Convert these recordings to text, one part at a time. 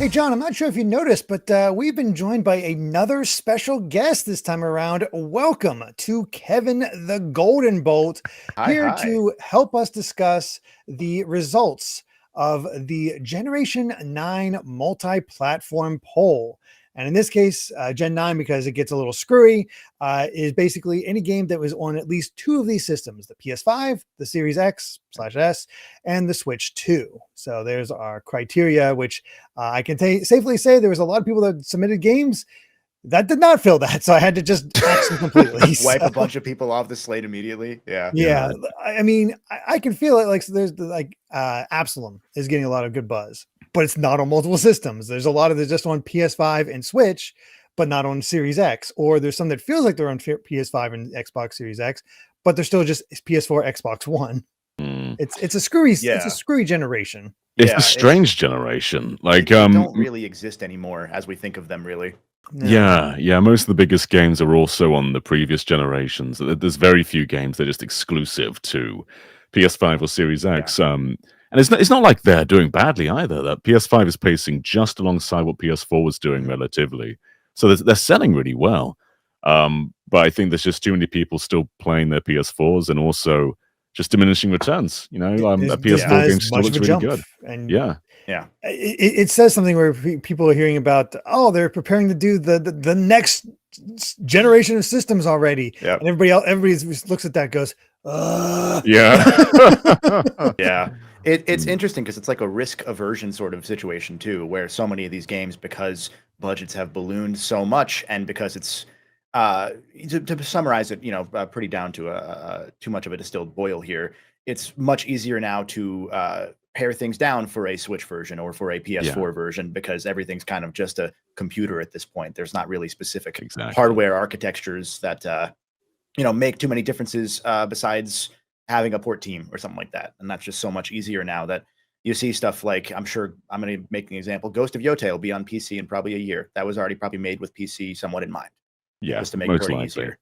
Hey, John, I'm not sure if you noticed, but we've been joined by another special guest this time around. Welcome to Kevin the Golden Bolt, Hi, here hi. to help us discuss the results of the Generation 9 multi-platform poll. And in this case, Gen 9, because it gets a little screwy, is basically any game that was on at least two of these systems, the PS5, the Series X/S, and the Switch 2. So there's our criteria, which I can safely say there was a lot of people that submitted games that did not fill that. So I had to just axe them completely. Wipe So, a bunch of people off the slate immediately. Yeah. yeah, I mean, I can feel it. Like, so there's Absalom is getting a lot of good buzz, but it's not on multiple systems. There's a lot of just on PS5 and Switch, but not on Series X. Or there's some that feels like they're on PS5 and Xbox Series X, but they're still just PS4, Xbox One. Mm. It's a screwy, it's Yeah. a screwy generation. It's Yeah, a strange generation. Like, they don't really exist anymore as we think of them, really. No. yeah. Most of the biggest games are also on the previous generations. There's very few games that are just exclusive to PS5 or Series X. And it's not like they're doing badly either. That PS5 is pacing just alongside what PS4 was doing relatively. So they're selling really well. But I think there's just too many people still playing their PS4s and also just diminishing returns. You know, a There's PS4 not game as still much of looks a really jump. good. And Yeah. it says something where people are hearing about, oh, they're preparing to do the next generation of systems already. Yep. And everybody looks at that and goes, Yeah. Yeah. It's interesting because it's like a risk aversion sort of situation too, where so many of these games, because budgets have ballooned so much, and because it's to summarize it, pretty down to too much of a distilled boil here. It's much easier now to pare things down for a Switch version or for a PS4 version, because everything's kind of just a computer at this point. There's not really specific hardware architectures that make too many differences besides having a port team or something like that. And that's just so much easier now that you see stuff like, I'm sure I'm going to make an example. Ghost of Yotei will be on PC in probably a year. That was already probably made with PC somewhat in mind. Yeah, just to make most porting likely. easier.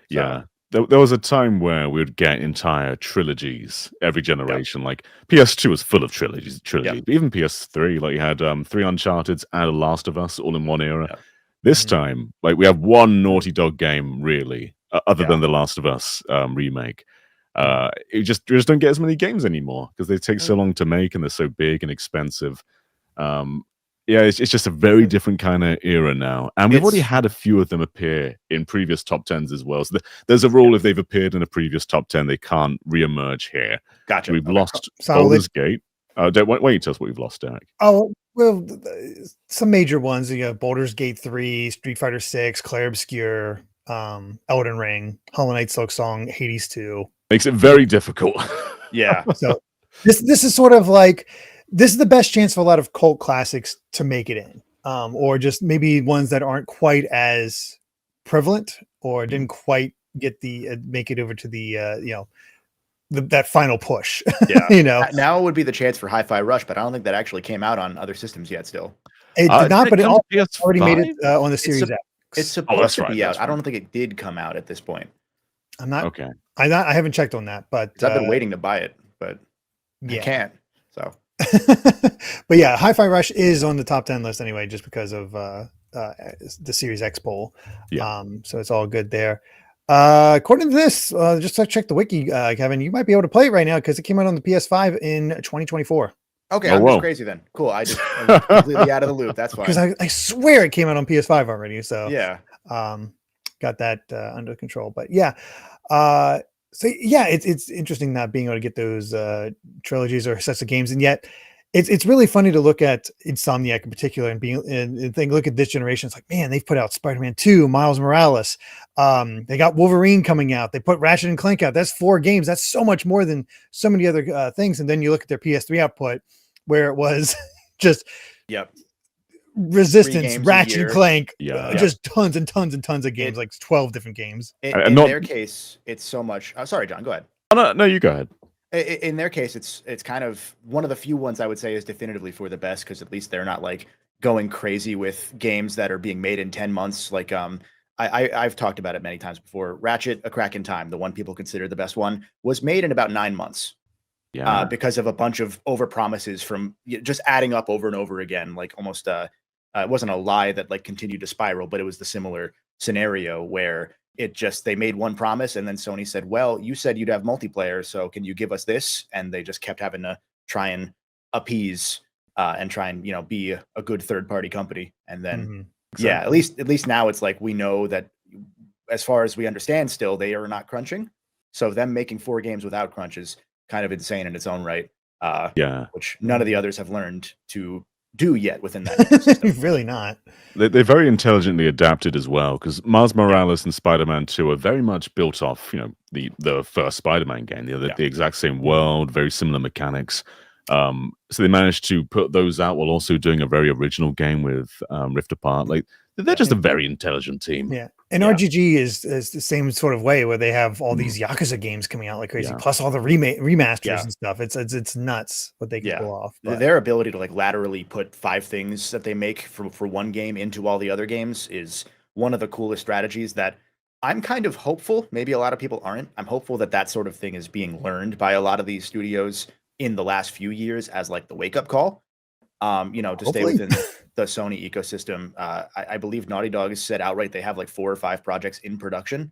Yeah. There was a time where we would get entire trilogies every generation. Like PS2 was full of trilogies. But even PS3, like you had 3 Uncharted's and a Last of Us all in one era. This time, like we have one Naughty Dog game really, other than the Last of Us remake. You just don't get as many games anymore because they take so long to make and they're so big and expensive. It's just a very different kind of era now. And we've already had a few of them appear in previous top 10s as well. So there's a rule if they've appeared in a previous top 10, they can't reemerge here. Gotcha. We've lost Baldur's Gate. Don't wait, tell us what we've lost, Derrick. Oh, well, some major ones. You have Baldur's Gate 3, Street Fighter 6, Clair Obscur, Elden Ring, Hollow Knight Silksong, Hades 2. Makes it very difficult. Yeah. So this is sort of like, this is the best chance for a lot of cult classics to make it in, or just maybe ones that aren't quite as prevalent or didn't quite get the make it over to the that final push. Yeah, now would be the chance for Hi-Fi Rush, but I don't think that actually came out on other systems yet. Still, it did not, but it already made it PS5? on the Series X. It's supposed to be out. I don't think it did come out at this point. I'm not okay. I haven't checked on that, but I've been waiting to buy it, but I can't. So. But yeah, Hi-Fi Rush is on the top 10 list anyway, just because of the Series X poll. So it's all good there. According to this, just to check the wiki, Kevin, you might be able to play it right now because it came out on the PS5 in 2024 Okay, I'm just crazy then. Cool. I'm completely out of the loop. That's fine. Because I swear it came out on PS5 already. So yeah, got that under control. But yeah, so yeah, it's interesting not being able to get those trilogies or sets of games, and yet it's really funny to look at Insomniac in particular and think, look at this generation. It's like, man, they've put out Spider-Man 2, Miles Morales. They got Wolverine coming out. They put Ratchet and Clank out. That's 4 games. That's so much more than so many other things. And then you look at their PS3 output, where it was just Resistance, Ratchet and Clank, just tons and tons and tons of games, like 12 different games. In their case, it's so much. Sorry, John, go ahead. Oh, no, you go ahead. In their case, it's kind of one of the few ones I would say is definitively for the best, because at least they're not like going crazy with games that are being made in 10 months. Like I've talked about it many times before. Ratchet: A Crack in Time, the one people consider the best one, was made in about 9 months. Yeah. because of a bunch of overpromises from just adding up over and over again, like almost it wasn't a lie that like continued to spiral, but it was the similar scenario where they made one promise and then Sony said, well, you said you'd have multiplayer, so can you give us this? And they just kept having to try and appease and try and be a good third-party company. And then yeah, at least now it's like we know that, as far as we understand, still they are not crunching. So them making 4 games without crunch is kind of insane in its own right. Which none of the others have learned to do yet within that ecosystem. Really not. They're very intelligently adapted as well, because Miles Morales and Spider-Man 2 are very much built off, the first Spider-Man game. The exact same world, very similar mechanics. So they managed to put those out while also doing a very original game with Rift Apart. Like, they're just a very intelligent team. Yeah. And RGG is the same sort of way, where they have all these Yakuza games coming out like crazy, plus all the remasters and stuff. It's nuts what they can pull off. But their ability to like laterally put 5 things that they make for one game into all the other games is one of the coolest strategies that I'm kind of hopeful. Maybe a lot of people aren't. I'm hopeful that sort of thing is being learned by a lot of these studios in the last few years as like the wake up call. To stay within the Sony ecosystem. I believe Naughty Dog has said outright they have like 4 or 5 projects in production.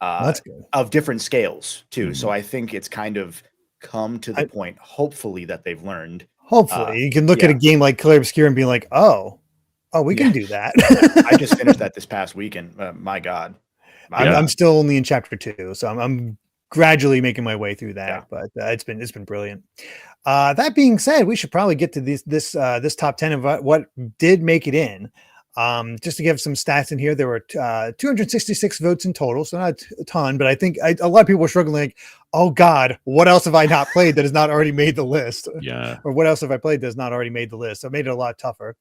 That's good. Of different scales too. So I think it's kind of come to the point, hopefully, that they've learned. Hopefully you can look at a game like Clear Obscure and be like, oh, we can do that. I just finished that this past weekend. My God. I'm still only in chapter 2, so I'm gradually making my way through that, but it's been brilliant. That being said, we should probably get to this top 10 of what did make it in. Just to give some stats in here, there were 266 votes in total, so not a ton, but I think a lot of people were struggling, like, oh God, what else have I not played that has not already made the list? Yeah. Or what else have I played that has not already made the list? So it made it a lot tougher.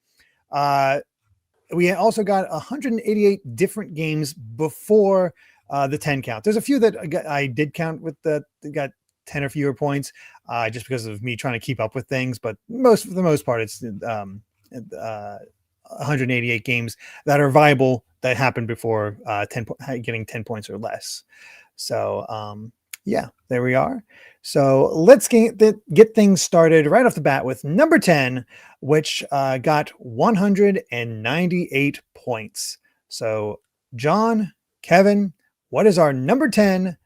We also got 188 different games before the 10 count. There's a few that I did count with that got 10 or fewer points, just because of me trying to keep up with things. But for the most part, it's 188 games that are viable that happened before getting 10 points or less. So there we are. So let's get things started right off the bat with number 10, which got 198 points. So John, Kevin, what is our number 10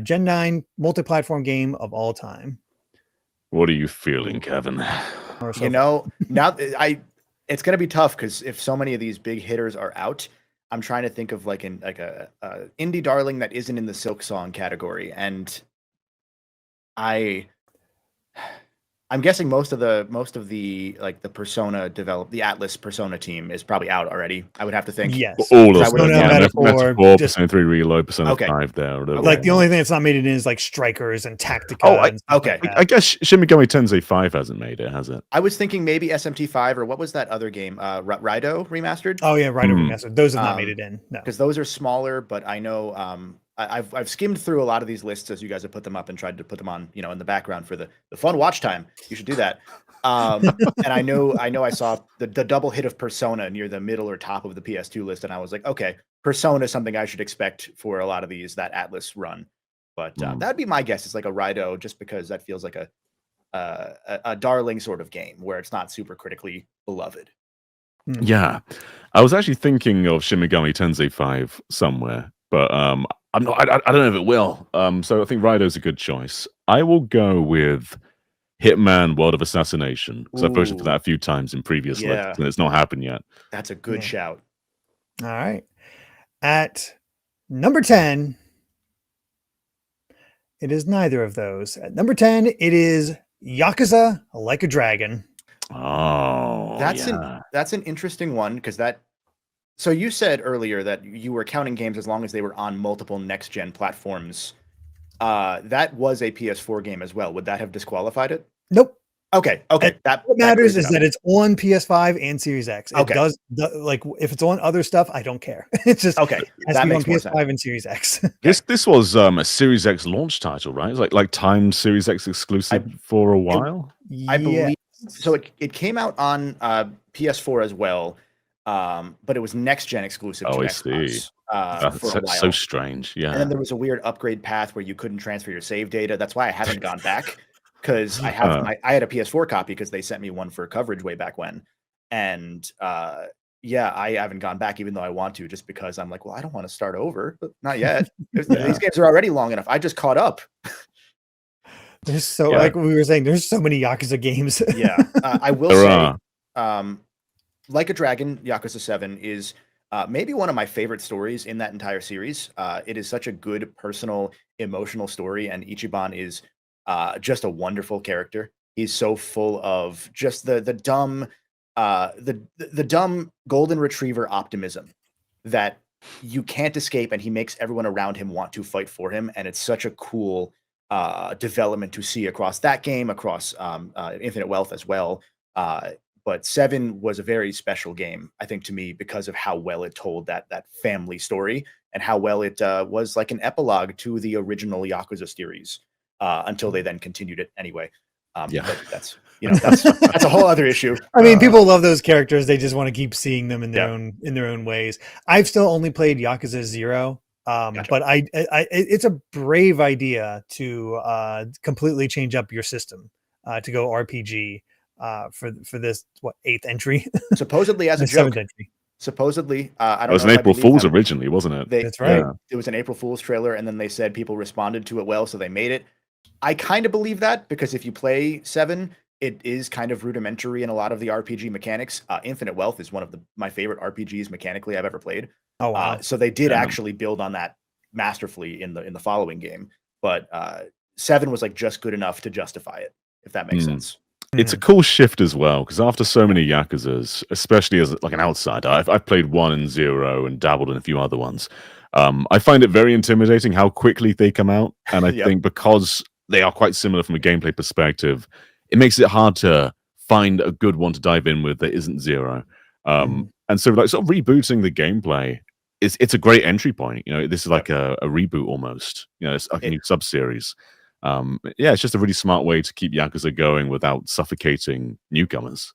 Gen 9 multi-platform game of all time? What are you feeling, Kevin? Now it's going to be tough, because if so many of these big hitters are out, I'm trying to think of like a indie darling that isn't in the Silk Song category, and I'm guessing most of the like the Persona the Atlas Persona team is probably out already. I would have to think. Yes. All of Persona, them. Metaphor, Persona 3 Reload, Persona 5 there. Like the only thing that's not made it in is like Strikers and Tactica. I guess Shin Megami Tensei 5 hasn't made it, has it? I was thinking maybe SMT 5, or what was that other game? Raido Remastered? Oh yeah, Raido Remastered. Those have not made it in. No. Because those are smaller, but I know I've skimmed through a lot of these lists as you guys have put them up and tried to put them on, in the background for the fun watch time. You should do that. And I know I saw the double hit of Persona near the middle or top of the PS2 list, and I was like, okay, Persona is something I should expect for a lot of these, that Atlas run. But that'd be my guess. It's like a Raido, just because that feels like a darling sort of game where it's not super critically beloved. Yeah, I was actually thinking of Shin Megami Tensei 5 somewhere, but I'm not. I don't know if it will. So I think Raido's a good choice. I will go with Hitman: World of Assassination, because I've voted for that a few times in previous lists, and it's not happened yet. That's a good shout. All right, at number 10, it is neither of those. At number 10, it is Yakuza Like a Dragon. Oh, that's an interesting one, because so you said earlier that you were counting games as long as they were on multiple next-gen platforms. That was a PS4 game as well. Would that have disqualified it? Nope. Okay. What matters is that it's on PS5 and Series X. It does, like, if it's on other stuff, I don't care. It's just okay. It has to be on PS5 and Series X. This was a Series X launch title, right? It's like timed Series X exclusive for a while. I believe so. It came out on PS4 as well. But it was next gen exclusive to Xbox. See. That's so strange. Yeah. And then there was a weird upgrade path where you couldn't transfer your save data. That's why I haven't gone back. because I had a PS4 copy because they sent me one for coverage way back when, and yeah, I haven't gone back even though I want to, just because I'm like, well, I don't want to start over, but not yet. These games are already long enough. I just caught up. There's so like we were saying, there's so many Yakuza games. Yeah, I will say, Like a Dragon, Yakuza 7 is maybe one of my favorite stories in that entire series. It is such a good, personal, emotional story, and Ichiban is just a wonderful character. He's so full of just the dumb, the dumb golden retriever optimism that you can't escape, and he makes everyone around him want to fight for him. And it's such a cool development to see across that game, across Infinite Wealth as well. But 7 was a very special game, I think, to me, because of how well it told that family story, and how well it was like an epilogue to the original Yakuza series, until they then continued it anyway. But that's a whole other issue. I mean, people love those characters; they just want to keep seeing them in their own ways. I've still only played Yakuza 0. Gotcha. But it's a brave idea to completely change up your system to go RPG. For this 8th entry, supposedly as a joke. Entry. Supposedly, I don't know. It was an April Fool's originally, wasn't it? That's right. Yeah. It was an April Fool's trailer, and then they said people responded to it well, so they made it. I kind of believe that, because if you play 7, it is kind of rudimentary in a lot of the RPG mechanics. Infinite Wealth is one of my favorite RPGs mechanically I've ever played. Oh wow! So they did actually build on that masterfully in the following game, but 7 was like just good enough to justify it, if that makes sense. It's a cool shift as well, because after so many Yakuzas, especially as like an outsider, I've played 1 and 0 and dabbled in a few other ones. I find it very intimidating how quickly they come out, and I think because they are quite similar from a gameplay perspective, it makes it hard to find a good one to dive in with that isn't 0. And so, like, sort of rebooting the gameplay, it's a great entry point. You know, this is like a reboot almost. You know, it's like a new sub-series. It's just a really smart way to keep Yakuza going without suffocating newcomers.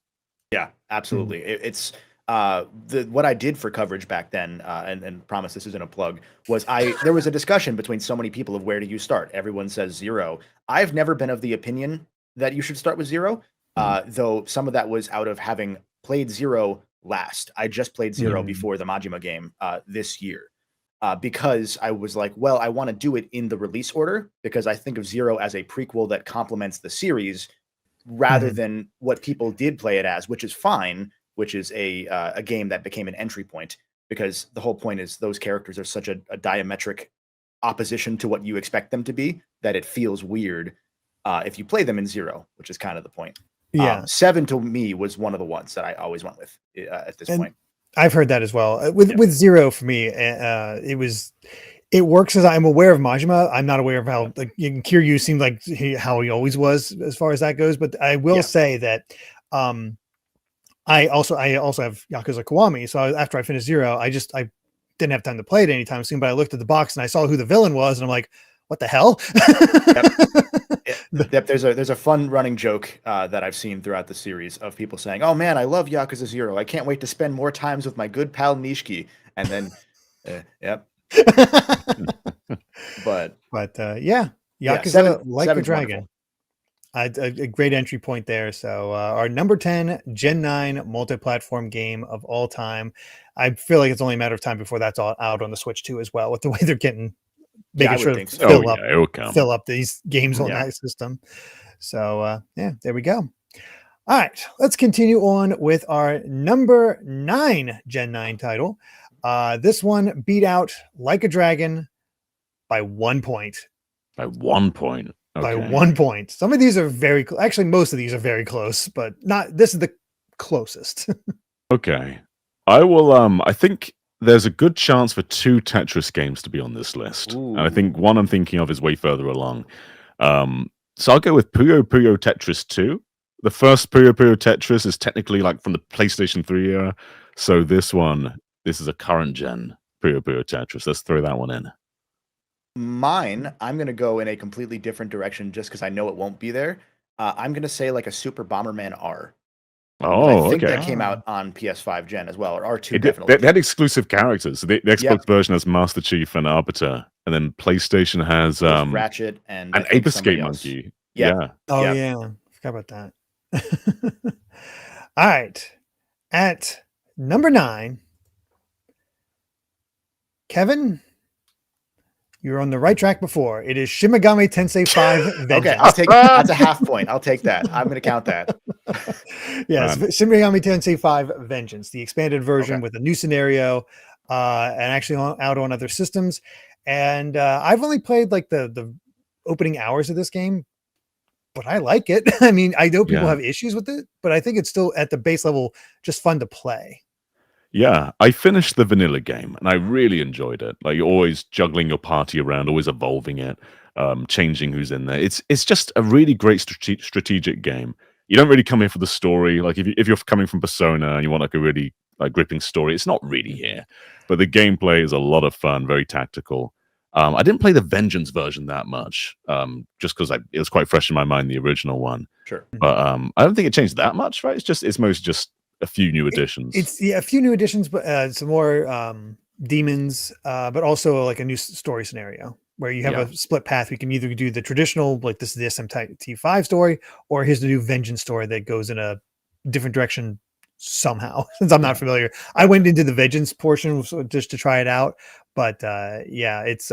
Yeah, absolutely. It's what I did for coverage back then, and promise this isn't a plug, was there was a discussion between so many people of where do you start. Everyone says 0. I've never been of the opinion that you should start with 0, though some of that was out of having played 0 last. I just played 0 before the Majima game this year. Because I was like, well, I want to do it in the release order, because I think of 0 as a prequel that complements the series rather than what people did play it as, which is fine, which is a game that became an entry point, because the whole point is those characters are such a diametric opposition to what you expect them to be that it feels weird if you play them in 0, which is kind of the point. 7 to me was one of the ones that I always went with at this point. I've heard that as well. With 0 for me, it works as I'm aware of Majima. I'm not aware of how like Kiryu seemed like how he always was as far as that goes. But I will say that I also have Yakuza Kiwami. So after I finished 0, I didn't have time to play it anytime soon. But I looked at the box and I saw who the villain was, and I'm like, what the hell? There's a fun running joke that I've seen throughout the series of people saying, "Oh man, I love Yakuza 0. I can't wait to spend more times with my good pal Nishiki." And then, but Yakuza Like a Dragon, a great entry point there. So our number 10 Gen 9 multi-platform game of all time. I feel like it's only a matter of time before that's all out on the Switch too, as well, with the way they're getting. Making sure to fill up these games on that system. So there we go. All right, let's continue on with our number 9 Gen 9 title. This one beat out Like a Dragon by 1 point. By 1 point. Okay. By 1 point. Some of these are very actually most of these are very close, but this is the closest. Okay. I will I think there's a good chance for 2 Tetris games to be on this list. And I think one I'm thinking of is way further along. So I'll go with Puyo Puyo Tetris 2. The first Puyo Puyo Tetris is technically like from the PlayStation 3 era. So this is a current gen Puyo Puyo Tetris. Let's throw that one in. Mine, I'm going to go in a completely different direction just because I know it won't be there. I'm going to say like a Super Bomberman R. I think that came out on PS5 gen as well, or R2 definitely. They had exclusive characters. So the Xbox version has Master Chief and Arbiter, and then PlayStation has Ratchet and Ape Escape Monkey. Yeah. Oh Yep. yeah, forgot about that. All right, at number 9, Kevin, you're on the right track before. It is Shin Megami Tensei 5 Vengeance. Okay, I'll take that's a half point. I'll take that. I'm going to count that. Yes, Man. Shin Megami Tensei 5 Vengeance, the expanded version Okay. with a new scenario, and actually out on other systems. And I've only played like the opening hours of this game, but I like it. I mean, I know people Yeah. have issues with it, but I think it's still at the base level just fun to play. Yeah, I finished the vanilla game and I really enjoyed it. Like you're always juggling your party around, always evolving it, changing who's in there. It's just a really great strategic game. You don't really come here for the story. Like if you're coming from Persona and you want like a really like gripping story, it's not really here. But the gameplay is a lot of fun, very tactical. I didn't play the Vengeance version that much, just because it was quite fresh in my mind, the original one. Sure. But I don't think it changed that much, right? It's mostly just a few new additions. It's a few new additions, but some more demons, but also like a new story scenario where you have a split path. We can either do the traditional, like this is the SMT 5 story, or here's the new Vengeance story that goes in a different direction somehow. Since I'm not familiar, I went into the Vengeance portion just to try it out. But it's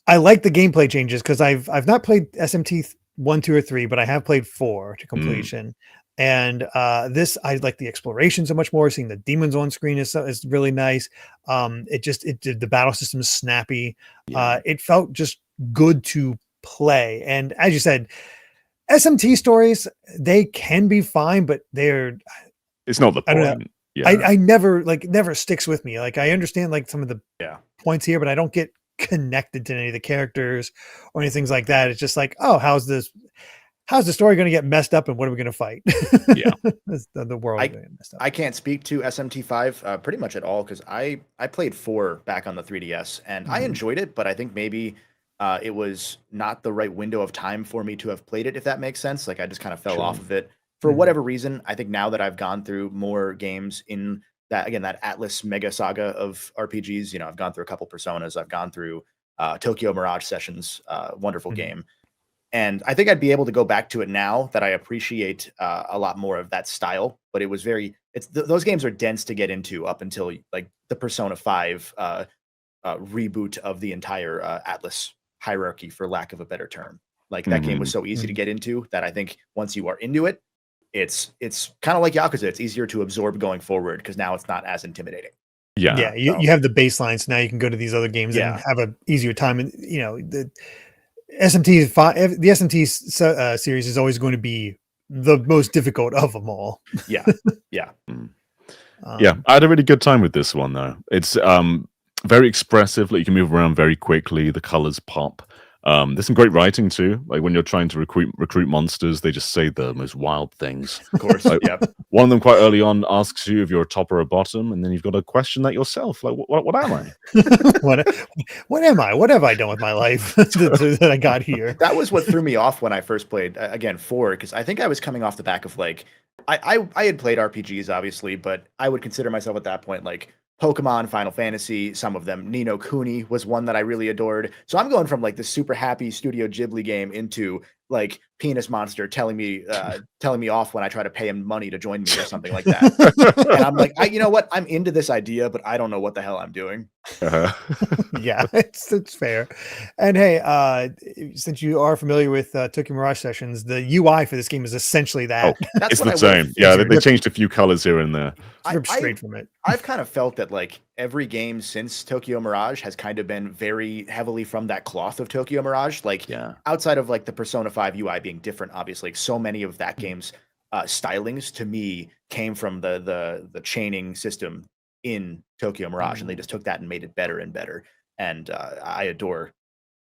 I like the gameplay changes because I've not played SMT 1, 2, or 3, but I have played 4 to completion. And this, I like the exploration so much more. Seeing the demons on screen is really nice. The battle system is snappy. It felt just good to play. And as you said, SMT stories, they can be fine, but it's not the point. I don't know. Yeah. I never sticks with me. Like I understand like some of the points here, but I don't get connected to any of the characters or anything like that. It's just like, oh, how's the story going to get messed up and what are we going to fight? Yeah. the world going to get messed up. I can't speak to SMT5 pretty much at all because I played 4 back on the 3DS and I enjoyed it, but I think maybe it was not the right window of time for me to have played it, if that makes sense. Like I just kind of fell off of it for whatever reason. I think now that I've gone through more games in that Atlas mega saga of RPGs, I've gone through a couple Personas, I've gone through Tokyo Mirage Sessions, wonderful game. And I think I'd be able to go back to it now that I appreciate a lot more of that style. But it was those games are dense to get into up until like the Persona 5 reboot of the entire Atlas hierarchy, for lack of a better term. Like that game was so easy to get into that I think once you are into it, it's kind of like Yakuza. It's easier to absorb going forward because now it's not as intimidating. Yeah, you have the baseline, so now you can go to these other games and have an easier time. And the SMT series is always going to be the most difficult of them all. Yeah. I had a really good time with this one though. It's very expressive. Like you can move around very quickly. The colors pop. There's some great writing too. Like when you're trying to recruit monsters, they just say the most wild things. Of course. Like, one of them quite early on asks you if you're a top or a bottom, and then you've got to question that yourself. Like, what am I? what am I? What have I done with my life that I got here? That was what threw me off when I first played again 4, because I think I was coming off the back of like I had played RPGs obviously, but I would consider myself at that point like Pokemon, Final Fantasy, some of them. Ni no Kuni was one that I really adored. So I'm going from like this super happy Studio Ghibli game into like Penis Monster telling me off when I try to pay him money to join me or something like that. And I'm like, you know what? I'm into this idea, but I don't know what the hell I'm doing. Yeah, it's fair. And hey, since you are familiar with Tokyo Mirage Sessions, the UI for this game is essentially that. It's the same. Yeah, they changed a few colors here and there. Straight from it. I've kind of felt that like every game since Tokyo Mirage has kind of been very heavily from that cloth of Tokyo Mirage. Like outside of like the Persona 5 UI being different, obviously, like, so many of that game's stylings to me came from the chaining system in Tokyo Mirage, and they just took that and made it better and better. And I adore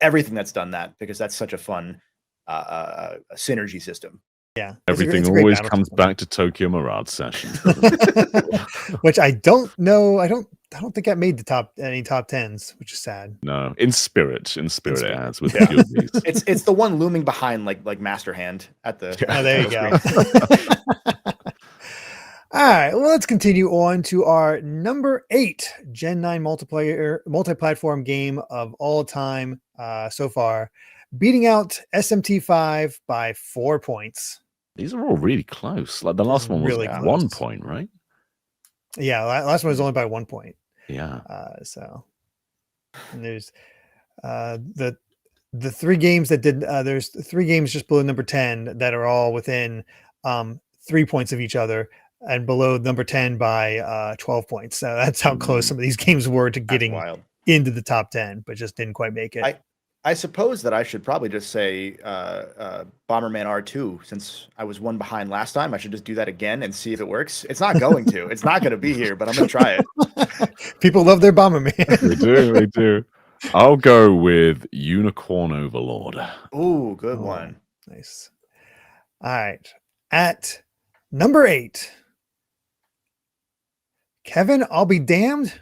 everything that's done that because that's such a fun synergy system. Yeah, everything always comes back to Tokyo Mirage Session, which I don't know. I don't think that made any top 10s, which is sad. No, in spirit it has with the it's the one looming behind like Master Hand at the. Oh, there you go. All right, well, let's continue on to our number 8 Gen 9 multiplatform game of all time so far. beating out SMT5 by 4 points. These are all really close. Like the last one was really at close. 1 point, right? Yeah, last one was only by 1 point. Yeah. So and there's the 3 games that did there's 3 games just below number 10 that are all within 3 points of each other and below number 10 by 12 points. So that's how close some of these games were to getting into the top 10, but just didn't quite make it. I suppose that I should probably just say Bomberman R2, since I was 1 behind last time. I should just do that again and see if it works. It's not going to. It's not going to be here, but I'm going to try it. People love their Bomberman. They do. They do. I'll go with Unicorn Overlord. Ooh, good one. Nice. All right. At number 8, Kevin, I'll be damned.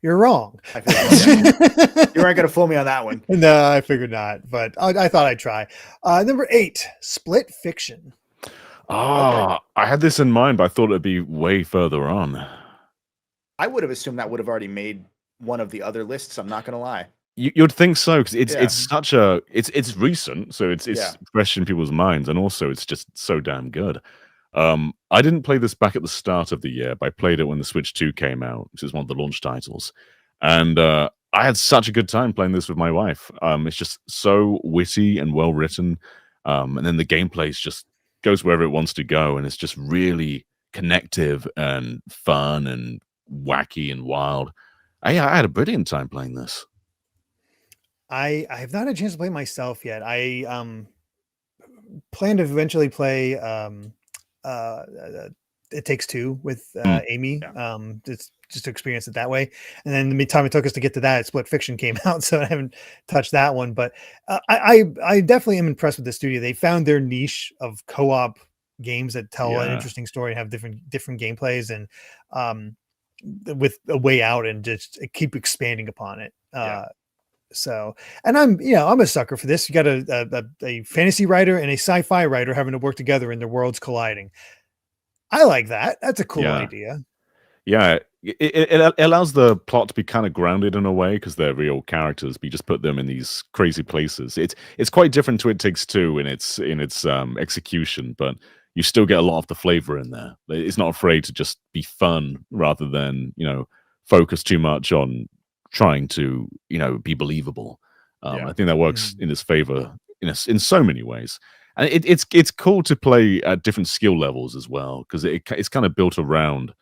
You're wrong. I figured you weren't going to fool me on that one. No, I figured not, but I thought I'd try. Number 8, Split Fiction. I had this in mind, but I thought it'd be way further on. I would have assumed that would have already made one of the other lists. I'm not going to lie. You'd think so, because it's such a it's recent, so it's fresh in people's minds, and also it's just so damn good. I didn't play this back at the start of the year, but I played it when the Switch 2 came out, which is one of the launch titles. And I had such a good time playing this with my wife. It's just so witty and well written. And then the gameplay just goes wherever it wants to go. And it's just really connective and fun and wacky and wild. I had a brilliant time playing this. I have not had a chance to play myself yet. I plan to eventually play It Takes Two with Amy. It's just to experience it that way. And then the time it took us to get to that, Split Fiction came out, so I haven't touched that one. But I definitely am impressed with the studio. They found their niche of co-op games that tell an interesting story and have different gameplays, and with a way out, and just keep expanding upon it. So, and I'm a sucker for this. You got a fantasy writer and a sci-fi writer having to work together and their worlds colliding. I like that. That's a cool idea. Yeah, it allows the plot to be kind of grounded in a way, because they're real characters, but you just put them in these crazy places. It's quite different to It Takes Two in its execution, but you still get a lot of the flavor in there. It's not afraid to just be fun rather than focus too much on trying to be believable. I think that works in his favor in so many ways. And it's cool to play at different skill levels as well, because it's kind of built around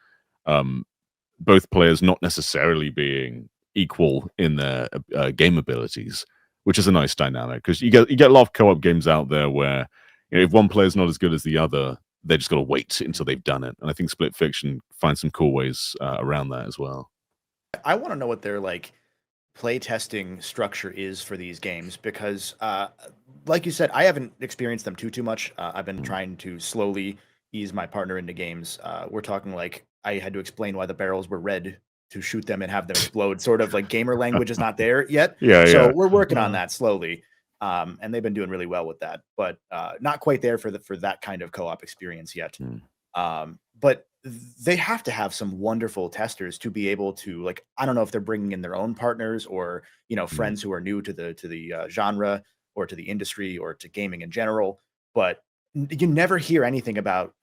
both players not necessarily being equal in their game abilities, which is a nice dynamic, because you get a lot of co-op games out there where if one player's not as good as the other, they just got to wait until they've done it. And I think Split Fiction finds some cool ways around that as well. I want to know what their play testing structure is for these games, because like you said, I haven't experienced them too much. I've been trying to slowly ease my partner into games. We're talking I had to explain why the barrels were red to shoot them and have them explode. Sort of gamer language is not there yet. So we're working on that slowly. And they've been doing really well with that, but not quite there for that kind of co-op experience yet. But they have to have some wonderful testers to be able to I don't know if they're bringing in their own partners or friends who are new to the genre or to the industry or to gaming in general, but you never hear anything about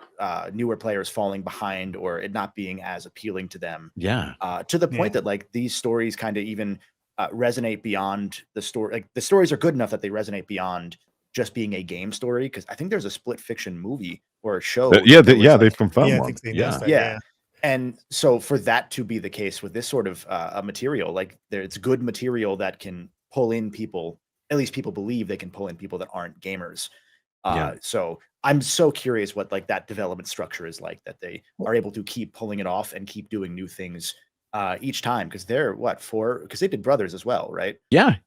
newer players falling behind or it not being as appealing to them. To the point that these stories kind of even resonate beyond the story. The stories are good enough that they resonate beyond just being a game story, because I think there's a Split Fiction movie or a show. They've confirmed one. And so for that to be the case with this sort of material, it's good material that can pull in people. At least people believe they can pull in people that aren't gamers. So I'm so curious what that development structure is like, that they are able to keep pulling it off and keep doing new things each time, because they're because they did Brothers as well, right? That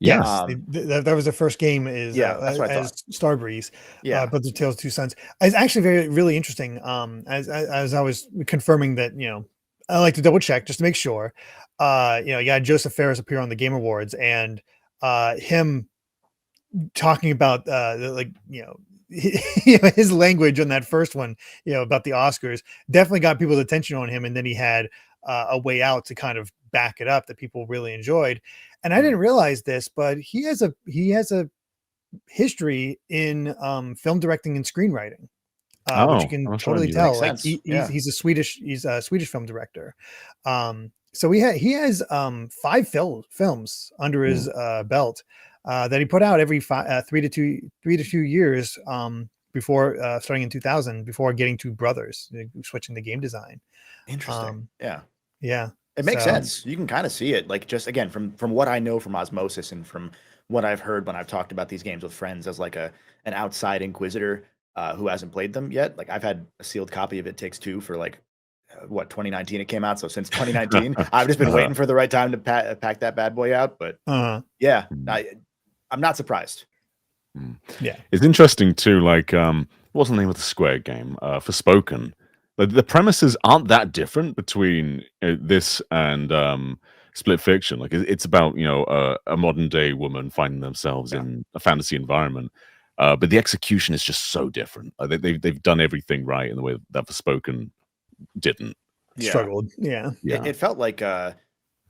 was the first game as Starbreeze, Brothers Tales of Two Sons. It's actually really interesting. As I was confirming that, I like to double check just to make sure. You had Josef Fares appear on the Game Awards, and him talking about his language on that first one, about the Oscars, definitely got people's attention on him, and then he had a way out to kind of back it up that people really enjoyed. And I didn't realize this, but he has a history in film directing and screenwriting, which you can that's totally right. tell. Makes Like sense. he's a Swedish film director. So he has 5 films under his belt that he put out every 3 to 2 years before starting in 2000, before getting to Brothers, switching to game design. Interesting. Yeah. Yeah. It makes So- sense. You can kind of see it, like, just again from what I know from osmosis and from what I've heard when I've talked about these games with friends as like an outside inquisitor who hasn't played them yet. Like, I've had a sealed copy of It Takes Two for like 2019 it came out. So since 2019, I've just been waiting for the right time to pack that bad boy out. But yeah, I'm not surprised. Yeah, it's interesting too. Like, what's the name of the Square game? Forspoken. The premises aren't that different between this and Split Fiction. Like, it's about a modern day woman finding themselves in a fantasy environment, but the execution is just so different. They've done everything right in the way that Forspoken didn't. struggled. Yeah. It felt like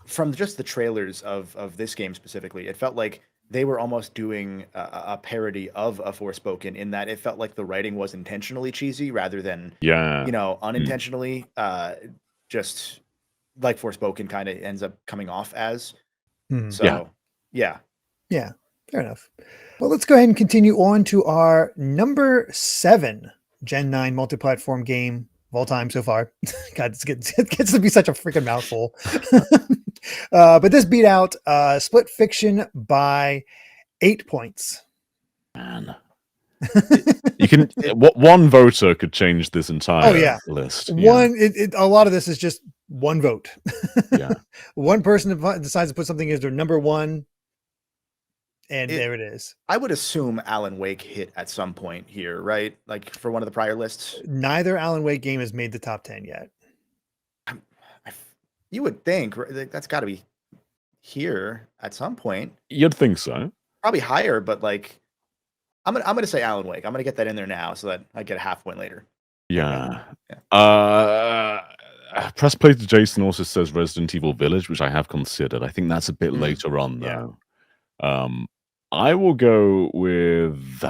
from just the trailers of this game specifically, it felt like they were almost doing a parody of a Forspoken, in that it felt like the writing was intentionally cheesy rather than unintentionally. Just like Forspoken kind of ends up coming off as. So yeah, fair enough. Well, let's go ahead and continue on to our number 7 Gen 9 multi-platform game of all time so far. God, it gets to be such a freaking mouthful. But this beat out Split Fiction by 8 points. Man, you can. One voter could change this entire list. A lot of this is just one vote. Yeah, one person decides to put something as their number 1, and there it is. I would assume Alan Wake hit at some point here, right? Like, for one of the prior lists. Neither Alan Wake game has made the top 10 yet. You would think that's got to be here at some point. you'd think so. Probably higher, but like, I'm gonna say Alan Wake. I'm gonna get that in there now so that I get a half point later. Yeah. Press play to Jason also says Resident Evil Village, which I have considered. I think that's a bit later on though. I will go with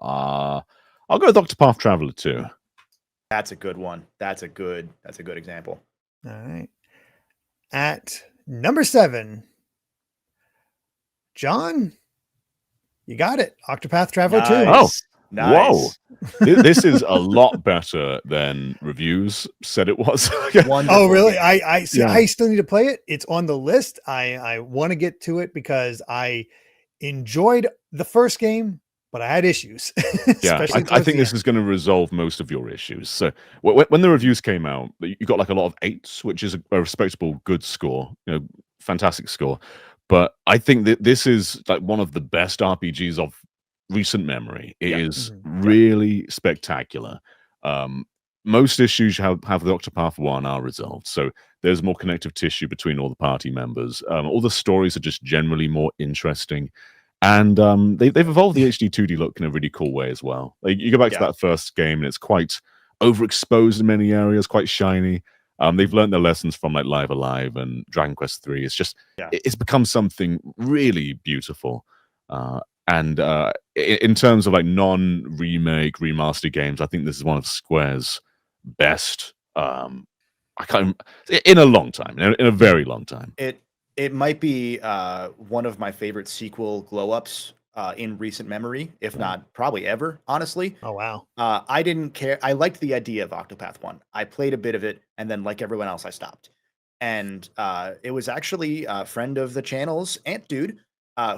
I'll go with Octopath Traveler 2. That's a good one. That's a good example. All right. At number 7, John, you got it. Octopath Traveler 2. Oh, nice. Whoa. This is a lot better than reviews said it was. Oh, really? I still need to play it. It's on the list. I want to get to it because I enjoyed the first game, but I had issues. Yeah, I think this is going to resolve most of your issues. So when the reviews came out, you got like a lot of 8s, which is a respectable, good score, fantastic score. But I think that this is like one of the best RPGs of recent memory. It is really spectacular. Most issues you have with Octopath 1 are resolved. So there's more connective tissue between all the party members. All the stories are just generally more interesting. And they've evolved the HD 2D look in a really cool way as well. Like, you go back to that first game, and it's quite overexposed in many areas, quite shiny. They've learned their lessons from like Live Alive and Dragon Quest 3. It's just it's become something really beautiful. And in terms of like non-remake, remaster games, I think this is one of Square's best. In a long time, in a very long time. It might be one of my favorite sequel glow-ups in recent memory, if not probably ever, honestly. Oh, wow. I didn't care. I liked the idea of Octopath 1. I played a bit of it, and then, like everyone else, I stopped. And it was actually a friend of the channel's Ant Dude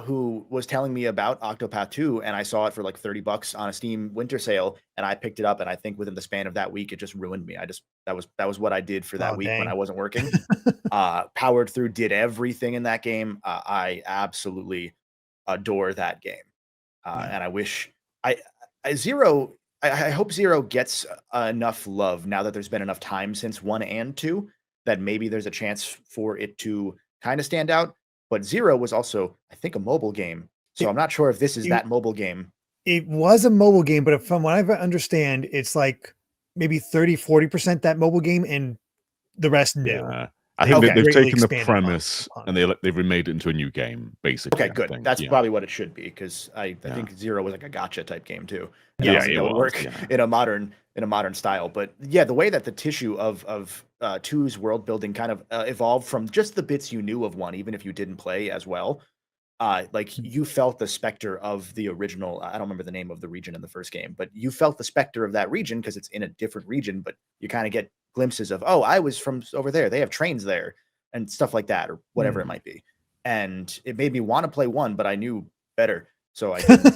who was telling me about Octopath 2, and I saw it for like $30 on a Steam winter sale, and I picked it up, and I think within the span of that week, it just ruined me. That was what I did for that week when I wasn't working. Powered through, did everything in that game. I absolutely adore that game, and I wish I hope Zero gets enough love now that there's been enough time since 1 and 2 that maybe there's a chance for it to kind of stand out. But Zero was also, I think, a mobile game. So I'm not sure if this is that mobile game. It was a mobile game, but from what I understand, it's like maybe 30-40% that mobile game and the rest new. I think they've greatly taken the expanded premise upon and they've remade it into a new game, basically. Okay, good. That's probably what it should be, because I think Zero was like a gotcha type game too. And Yeah, obviously it that would was, work yeah. in a modern style. But yeah, the way that the tissue of 2's world building kind of evolved from just the bits you knew of 1, even if you didn't play as well. Like you felt the specter of the original. I don't remember the name of the region in the first game, but you felt the specter of that region because it's in a different region. But you kind of get glimpses of, oh, I was from over there. They have trains there and stuff like that, or whatever it might be. And it made me want to play 1, but I knew better, so I didn't.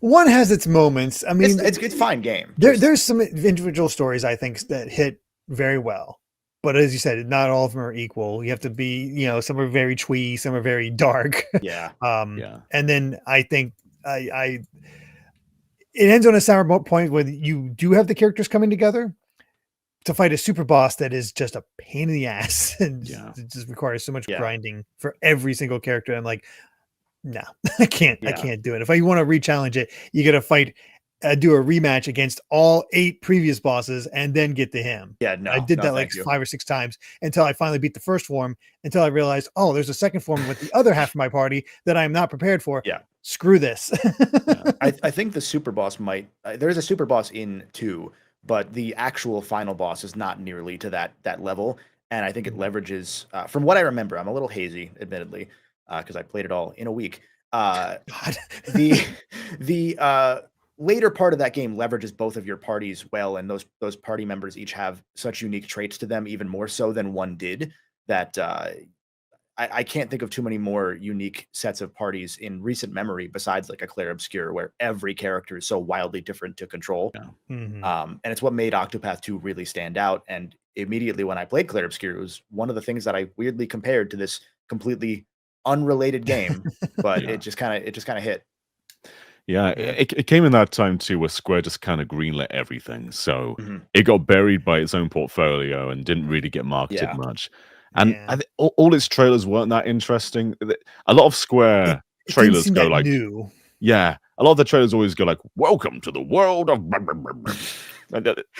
1 has its moments. I mean, it's a fine game. There's some individual stories I think that hit very well. But as you said, not all of them are equal. You have to be, some are very twee, some are very dark. Yeah. And then I think it ends on a sour point where you do have the characters coming together to fight a super boss that is just a pain in the ass and it just requires so much grinding for every single character. I'm like, no, I can't do it. If I want to re-challenge it, you got to fight. Do a rematch against all 8 previous bosses and then get to him. Yeah, no, I did that like 5 or 6 times until I finally beat the first form, until I realized, oh, there's a second form with the other half of my party that I am not prepared for. Yeah. Screw this. I think the super boss there's a super boss in 2, but the actual final boss is not nearly to that level. And I think it leverages, from what I remember, I'm a little hazy, admittedly, because I played it all in a week. The later part of that game leverages both of your parties well, and those party members each have such unique traits to them, even more so than 1 did, that I can't think of too many more unique sets of parties in recent memory besides like a Clair Obscur, where every character is so wildly different to control. And it's what made Octopath 2 really stand out. And immediately when I played Clair Obscur, it was one of the things that I weirdly compared to this completely unrelated game, but it just kind of hit. Yeah, it came in that time too, where Square just kind of greenlit everything, so it got buried by its own portfolio and didn't really get marketed much. And all its trailers weren't that interesting. A lot of Square trailers go like, new. Yeah, a lot of the trailers always go like, "Welcome to the world of."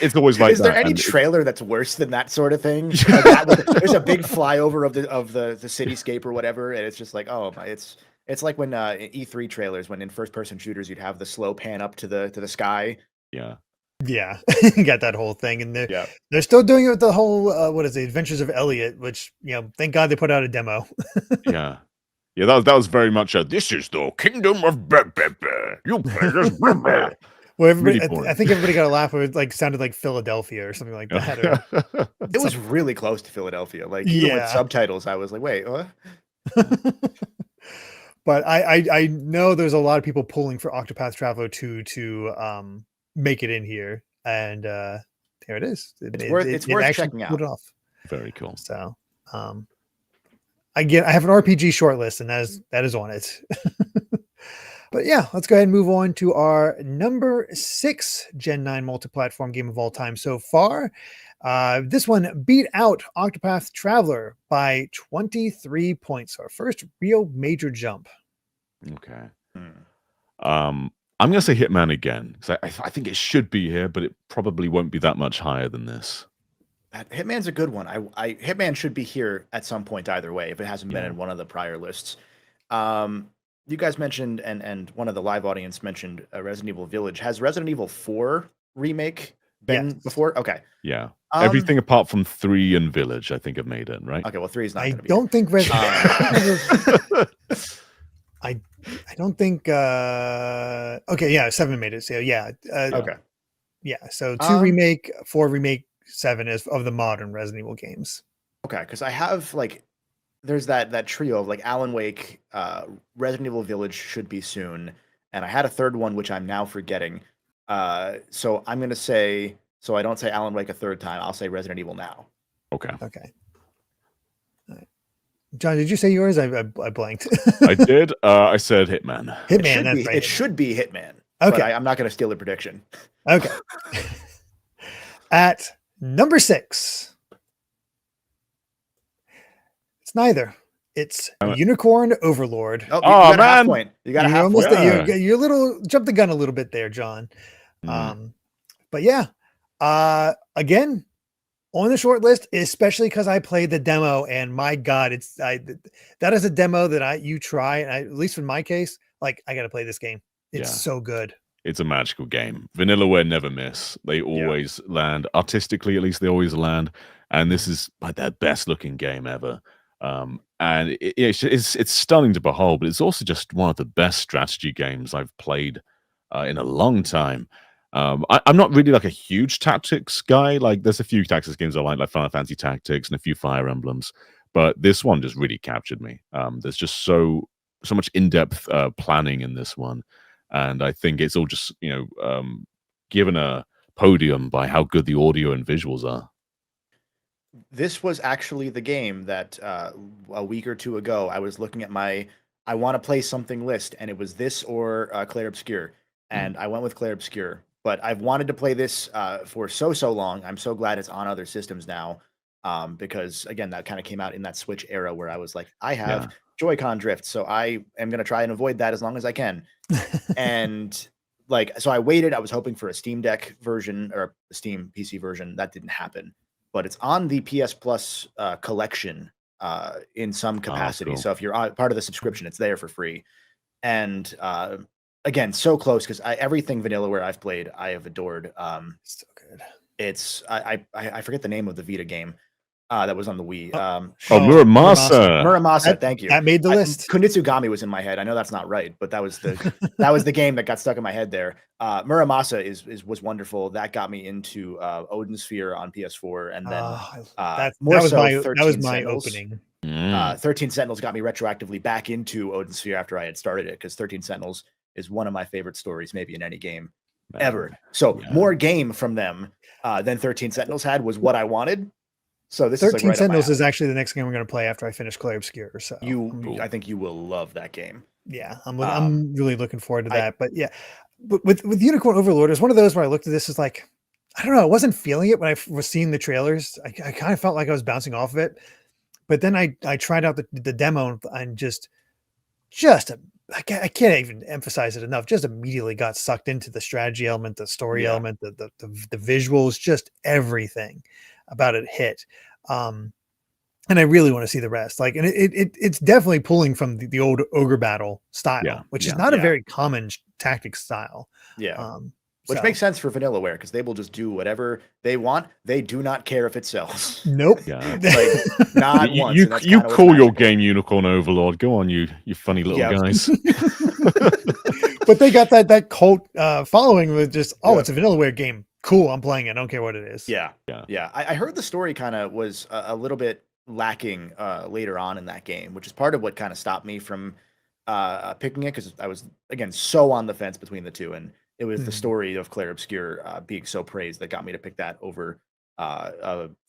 It's always like. Is there any trailer that's worse than that sort of thing? There's a big flyover of the cityscape or whatever, and it's just like, oh, it's like when E3 trailers, when in first person shooters you'd have the slow pan up to the sky. Yeah. Yeah, got that whole thing, and they're still doing it with the whole Adventures of Elliot, which thank God they put out a demo. Yeah, that was very much a "this is the kingdom of you play this." Well, everybody, I think everybody got a laugh. It like sounded like Philadelphia or something like that. It was really close to Philadelphia. Like even with subtitles, I was like, wait, what? But I know there's a lot of people pulling for Octopath Traveler 2 to make it in here, and there it is. It's worth checking out. Put it off. Very cool. So I have an RPG shortlist, and that is on it. But yeah, let's go ahead and move on to our number 6 Gen 9 multi-platform game of all time so far. This one beat out Octopath Traveler by 23 points. Our first real major jump. Okay. I'm going to say Hitman again, because I think it should be here, but it probably won't be that much higher than this. Hitman's a good one. Hitman should be here at some point either way, if it hasn't been in one of the prior lists. You guys mentioned, and one of the live audience mentioned Resident Evil Village. Has Resident Evil 4 remake been before? Okay. Yeah. Everything apart from 3 and Village, I think, have made it, right? Okay, well, 3 is not going to be. I don't think I don't think. Okay, yeah, 7 made it. So yeah. Okay. Yeah. So 2 remake, 4 remake, 7 is of the modern Resident Evil games. Okay, because I have there's that trio of Alan Wake, Resident Evil Village should be soon, and I had a third one which I'm now forgetting. So I'm gonna say, so I don't say Alan Wake a third time, I'll say Resident Evil now. Okay. Okay. All right. John, did you say yours? I blanked. I did. I said Hitman. Hitman. It should be Hitman. Okay. But I'm not going to steal the prediction. Okay. At number 6. It's neither. It's Unicorn Overlord. Oh, you got a half point. You got a half almost point. You're a little jumped the gun a little bit there, John. But yeah. Again, on the short list, especially because I played the demo, and my God, that is a demo that you try, and at least in my case, like I got to play this game. It's so good. It's a magical game. Vanillaware never miss. They always land artistically, at least they always land. And this is like their best looking game ever. And it's stunning to behold, but it's also just one of the best strategy games I've played in a long time. I'm not really like a huge tactics guy. Like there's a few tactics games I like Final Fantasy Tactics and a few Fire Emblems, but this one just really captured me. There's just so much in-depth planning in this one. And I think it's all just, given a podium by how good the audio and visuals are. This was actually the game that a week or two ago, I was looking at my I want to play something list, and it was this or Clair Obscur. And I went with Clair Obscur. But I've wanted to play this for so long. I'm so glad it's on other systems now. Because, again, that kind of came out in that Switch era where I was like, I have Joy-Con drift, so I am going to try and avoid that as long as I can. And so I waited. I was hoping for a Steam Deck version or a Steam PC version. That didn't happen, but it's on the PS Plus collection in some capacity. Cool. So if you're part of the subscription, it's there for free. And again, so close because everything Vanillaware I've played, I have adored. So good. It's I forget the name of the Vita game. That was on the Wii. Muramasa. Muramasa, thank you. That made the list. Kunitsugami was in my head. I know that's not right, but that was the game that got stuck in my head there. Muramasa was wonderful. That got me into Odin Sphere on PS4, and then that was my opening. 13 Sentinels got me retroactively back into Odin Sphere after I had started it, because 13 Sentinels is one of my favorite stories, maybe in any game ever. So more game from them than 13 Sentinels had was what I wanted. So this 13 is Sentinels is actually the next game we're going to play after I finish Clair Obscur. So I think you will love that game. Yeah, I'm really looking forward to that. But yeah, but with Unicorn Overlord, it's one of those where I looked at this as like, I don't know, I wasn't feeling it when I was seeing the trailers. I kind of felt like I was bouncing off of it. But then I tried out the demo and I can't even emphasize it enough. Just immediately got sucked into the strategy element, the story element, the visuals, just everything about it hit. And I really want to see the rest. Like, and it's definitely pulling from the old ogre battle style, which is not a very common tactics style. Yeah. Which makes sense for Vanillaware, because they will just do whatever they want. They do not care if it sells. Nope. Yeah. Like, not once. You call your game Unicorn Overlord. Go on, you funny little guys. But they got that cult following with just, it's a Vanillaware game. Cool, I'm playing it. I don't care what it is. Yeah. I heard the story kind of was a little bit lacking later on in that game, which is part of what kind of stopped me from picking it, because I was, again, so on the fence between the two, and it was the story of Clair Obscur being so praised that got me to pick that over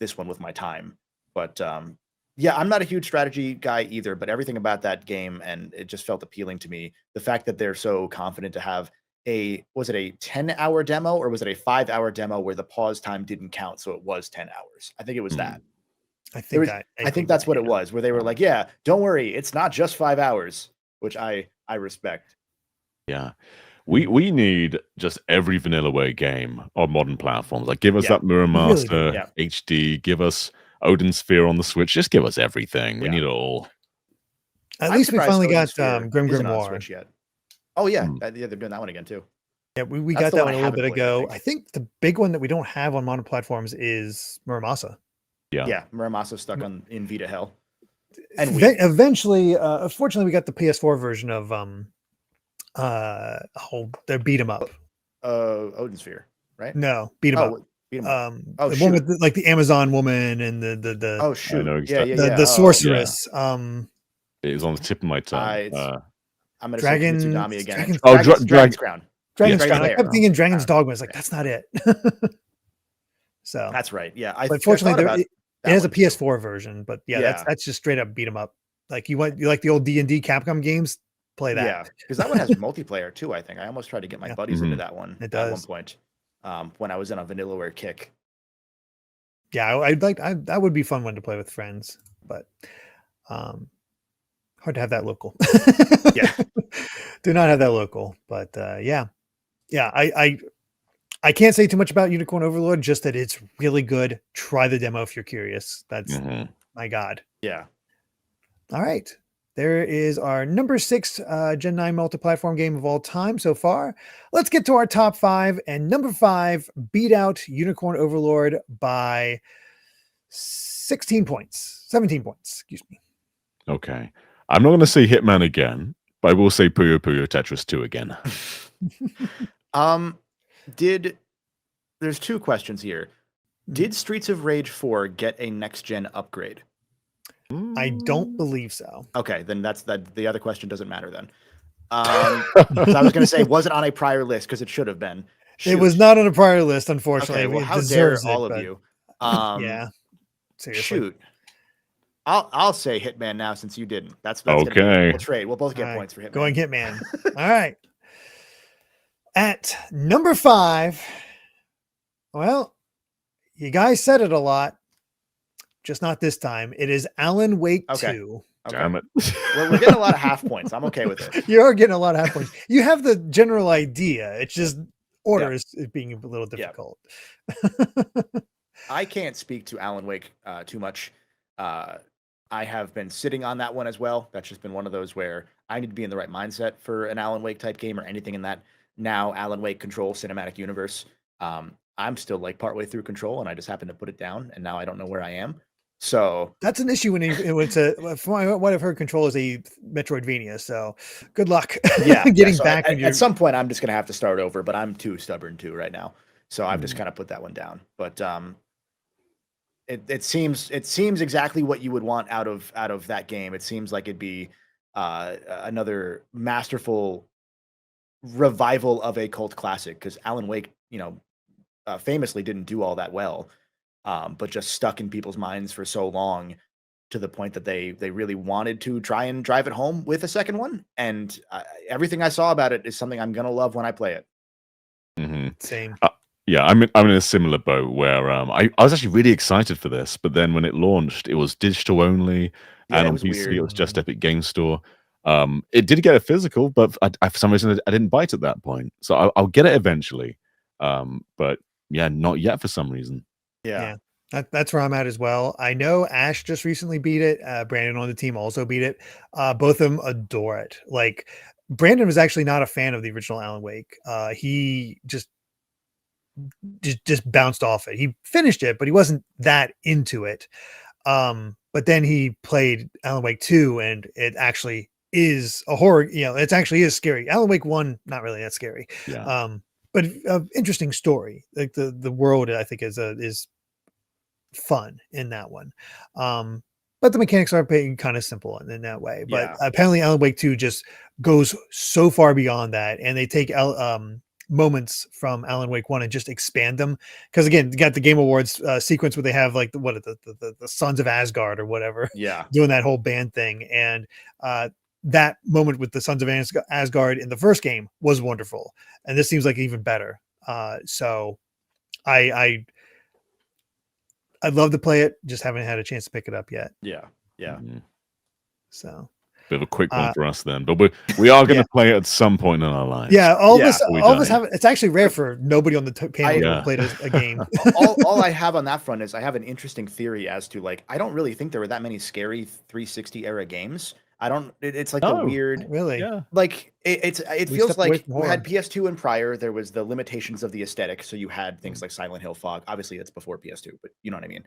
this one with my time. But I'm not a huge strategy guy either, but everything about that game, and it just felt appealing to me. The fact that they're so confident to have was it a 10-hour demo, or was it a 5-hour demo where the pause time didn't count, so it was 10 hours? I think it was that. I think that's what it was, where they were like, don't worry, it's not just 5 hours, which I respect. Yeah. We need just every Vanillaware game on modern platforms. Like, give us that Muramasa HD, give us Odin Sphere on the Switch, just give us everything. We need it all. At least we finally got Grim Grimoire yet. Oh yeah, they're doing that one again too. Yeah, we got that one a little bit ago. I think the big one that we don't have on modern platforms is Muramasa. Yeah, Muramasa stuck in Vita hell. And eventually, unfortunately, we got the PS4 version of they beat 'em up. Odin Sphere, right? No, beat 'em up. Beat 'em up. The one with like the Amazon woman and the oh shoot, the sorceress. It was on the tip of my tongue. I'm gonna say Kunitsugami again. Dragon's Crown. Dragon's Crown. I kept thinking Dragon's Dogma. It's like, that's not it. So that's right. Yeah. Unfortunately, it has a PS4 version, but that's just straight up beat 'em up. Like you like the old D&D Capcom games, play that. Yeah, because that one has multiplayer too, I think. I almost tried to get my buddies into that one at one point. When I was in a Vanillaware kick. Yeah, that would be fun one to play with friends, but hard to have that local. Do not have that local, but I I can't say too much about Unicorn Overlord, just that it's really good. Try the demo if you're curious. That's my God. Yeah. All right. There is our number 6 Gen 9 multi-platform game of all time so far. Let's get to our top 5. And number 5 beat out Unicorn Overlord by 17 points. Excuse me. Okay. I'm not going to say Hitman again, but I will say Puyo Puyo Tetris 2 again. There's 2 questions here. Did Streets of Rage 4 get a next-gen upgrade? I don't believe so. Okay, then that's that. The other question doesn't matter then. So I was going to say, was it on a prior list? Because it should have been. Shoot. It was not on a prior list, unfortunately. Okay, well, how dare all of you? Yeah, seriously. Shoot. I'll say Hitman now since you didn't. That's okay. We'll trade. We'll both get points for Hitman. Going Hitman. All right. At number 5, well, you guys said it a lot, just not this time. It is Alan Wake 2. Okay. Damn it. We're getting a lot of half points. I'm okay with it. You are getting a lot of half points. You have the general idea. It's just order is being a little difficult. I can't speak to Alan Wake too much. I have been sitting on that one as well. That's just been one of those where I need to be in the right mindset for an Alan Wake type game or anything in that now Alan Wake Control cinematic universe. I'm still like partway through Control and I just happened to put it down and now I don't know where I am. So that's an issue when from what I've heard, Control is a Metroidvania. So good luck. Getting back. At some point, I'm just gonna have to start over, but I'm too stubborn to right now. So I've just kind of put that one down. But it seems exactly what you would want out of that game. It seems like it'd be another masterful revival of a cult classic because Alan Wake, famously didn't do all that well. But just stuck in people's minds for so long to the point that they really wanted to try and drive it home with a second one. And everything I saw about it is something I'm going to love when I play it. Same. Yeah, I'm in a similar boat where I was actually really excited for this, but then when it launched, it was digital only, and on PC weird. It was just Epic Game Store. It did get a physical, but for some reason I didn't bite at that point. So I'll get it eventually. But yeah, not yet for some reason. Yeah. That's where I'm at as well. I know Ash just recently beat it. Brandon on the team also beat it. Both of them adore it. Like Brandon was actually not a fan of the original Alan Wake. He just bounced off it. He finished it, but he wasn't that into it. But then he played Alan Wake 2 and it actually is a horror. It actually is scary. Alan Wake 1, not really that scary. Yeah. But interesting story. Like the world, I think is fun in that one. But the mechanics are kind of simple in that way. But apparently Alan Wake 2 just goes so far beyond that, and they take moments from Alan Wake 1 and just expand them. Because again, you got the Game Awards sequence where they have like the Sons of Asgard or whatever, doing that whole band thing, and that moment with the Sons of Asgard in the first game was wonderful, and this seems like even better. So I'd love to play it, just haven't had a chance to pick it up yet. So bit of a quick one for us then, but we are going to play it at some point in our lives. All of us have. It's actually rare for nobody on the panel to play a game. all I have on that front is I have an interesting theory as to like I don't really think there were that many scary 360 era games. It's like a weird, really, like it feels like we had PS2 and prior. There was the limitations of the aesthetic, so you had things like Silent Hill, Fog. Obviously, that's before PS2, but you know what I mean.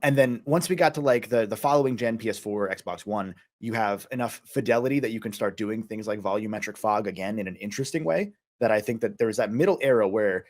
And then once we got to like the following gen PS4, Xbox One, you have enough fidelity that you can start doing things like volumetric fog again in an interesting way. That I think that there was that middle era where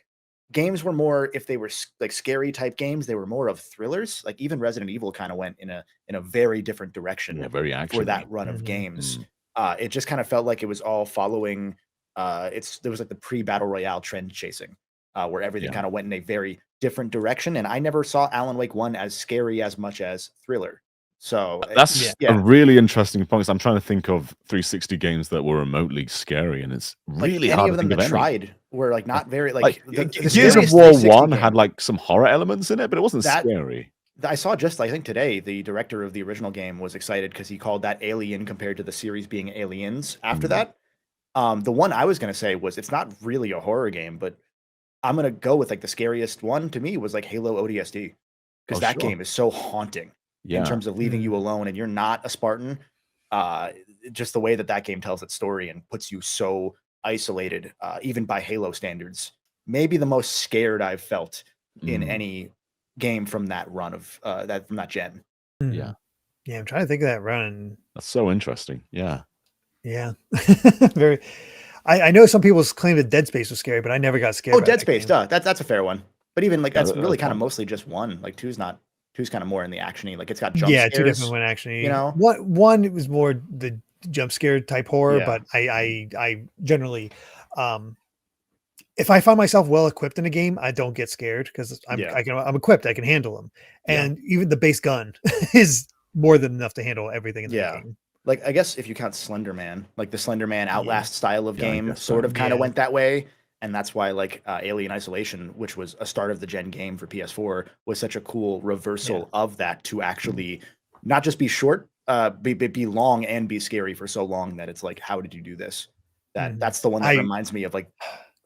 games were more, if they were like scary type games, they were more of thrillers. Like even Resident Evil kind of went in a very different direction very for that run of games. It just kind of felt like it was all following. There was like the pre-battle royale trend chasing, where everything kind of went in a very different direction. And I never saw Alan Wake 1 as scary as much as thriller. So that's a really interesting point. I'm trying to think of 360 games that were remotely scary, and it's really like hard any of to them think that of tried were like not very like the Gears of War 1 had like some horror elements in it, but it wasn't scary. I saw just, I think today, the director of the original game was excited because he called that Alien compared to the series being Aliens after that. The one I was going to say was it's not really a horror game, but I'm gonna go with like the scariest one to me was like Halo ODST, because that game is so haunting in terms of leaving you alone and you're not a Spartan. Just the way that game tells its story and puts you so isolated, even by Halo standards. Maybe the most scared I've felt in any game from that run of that gen. Yeah. Yeah, I'm trying to think of that run. That's so interesting. Yeah. Yeah. Very. I know some people claim that Dead Space was scary, but I never got scared. Oh, Dead Space, duh. That's a fair one. But even like that's really kind of mostly just one. Like two's kind of more in the actiony. Like it's got jump scares. Two different one actiony. You know, one it was more the jump scare type horror, but I generally, if I find myself well equipped in a game, I don't get scared because I'm equipped. I can handle them, and even the base gun is more than enough to handle everything in the game. Like I guess if you count Slender Man, like the Slender Man Outlast style of game, sort of kind of went that way. And that's why like Alien Isolation, which was a start of the gen game for PS4, was such a cool reversal of that to actually not just be short, be long and be scary for so long that it's like, how did you do this? That's the one that reminds me of like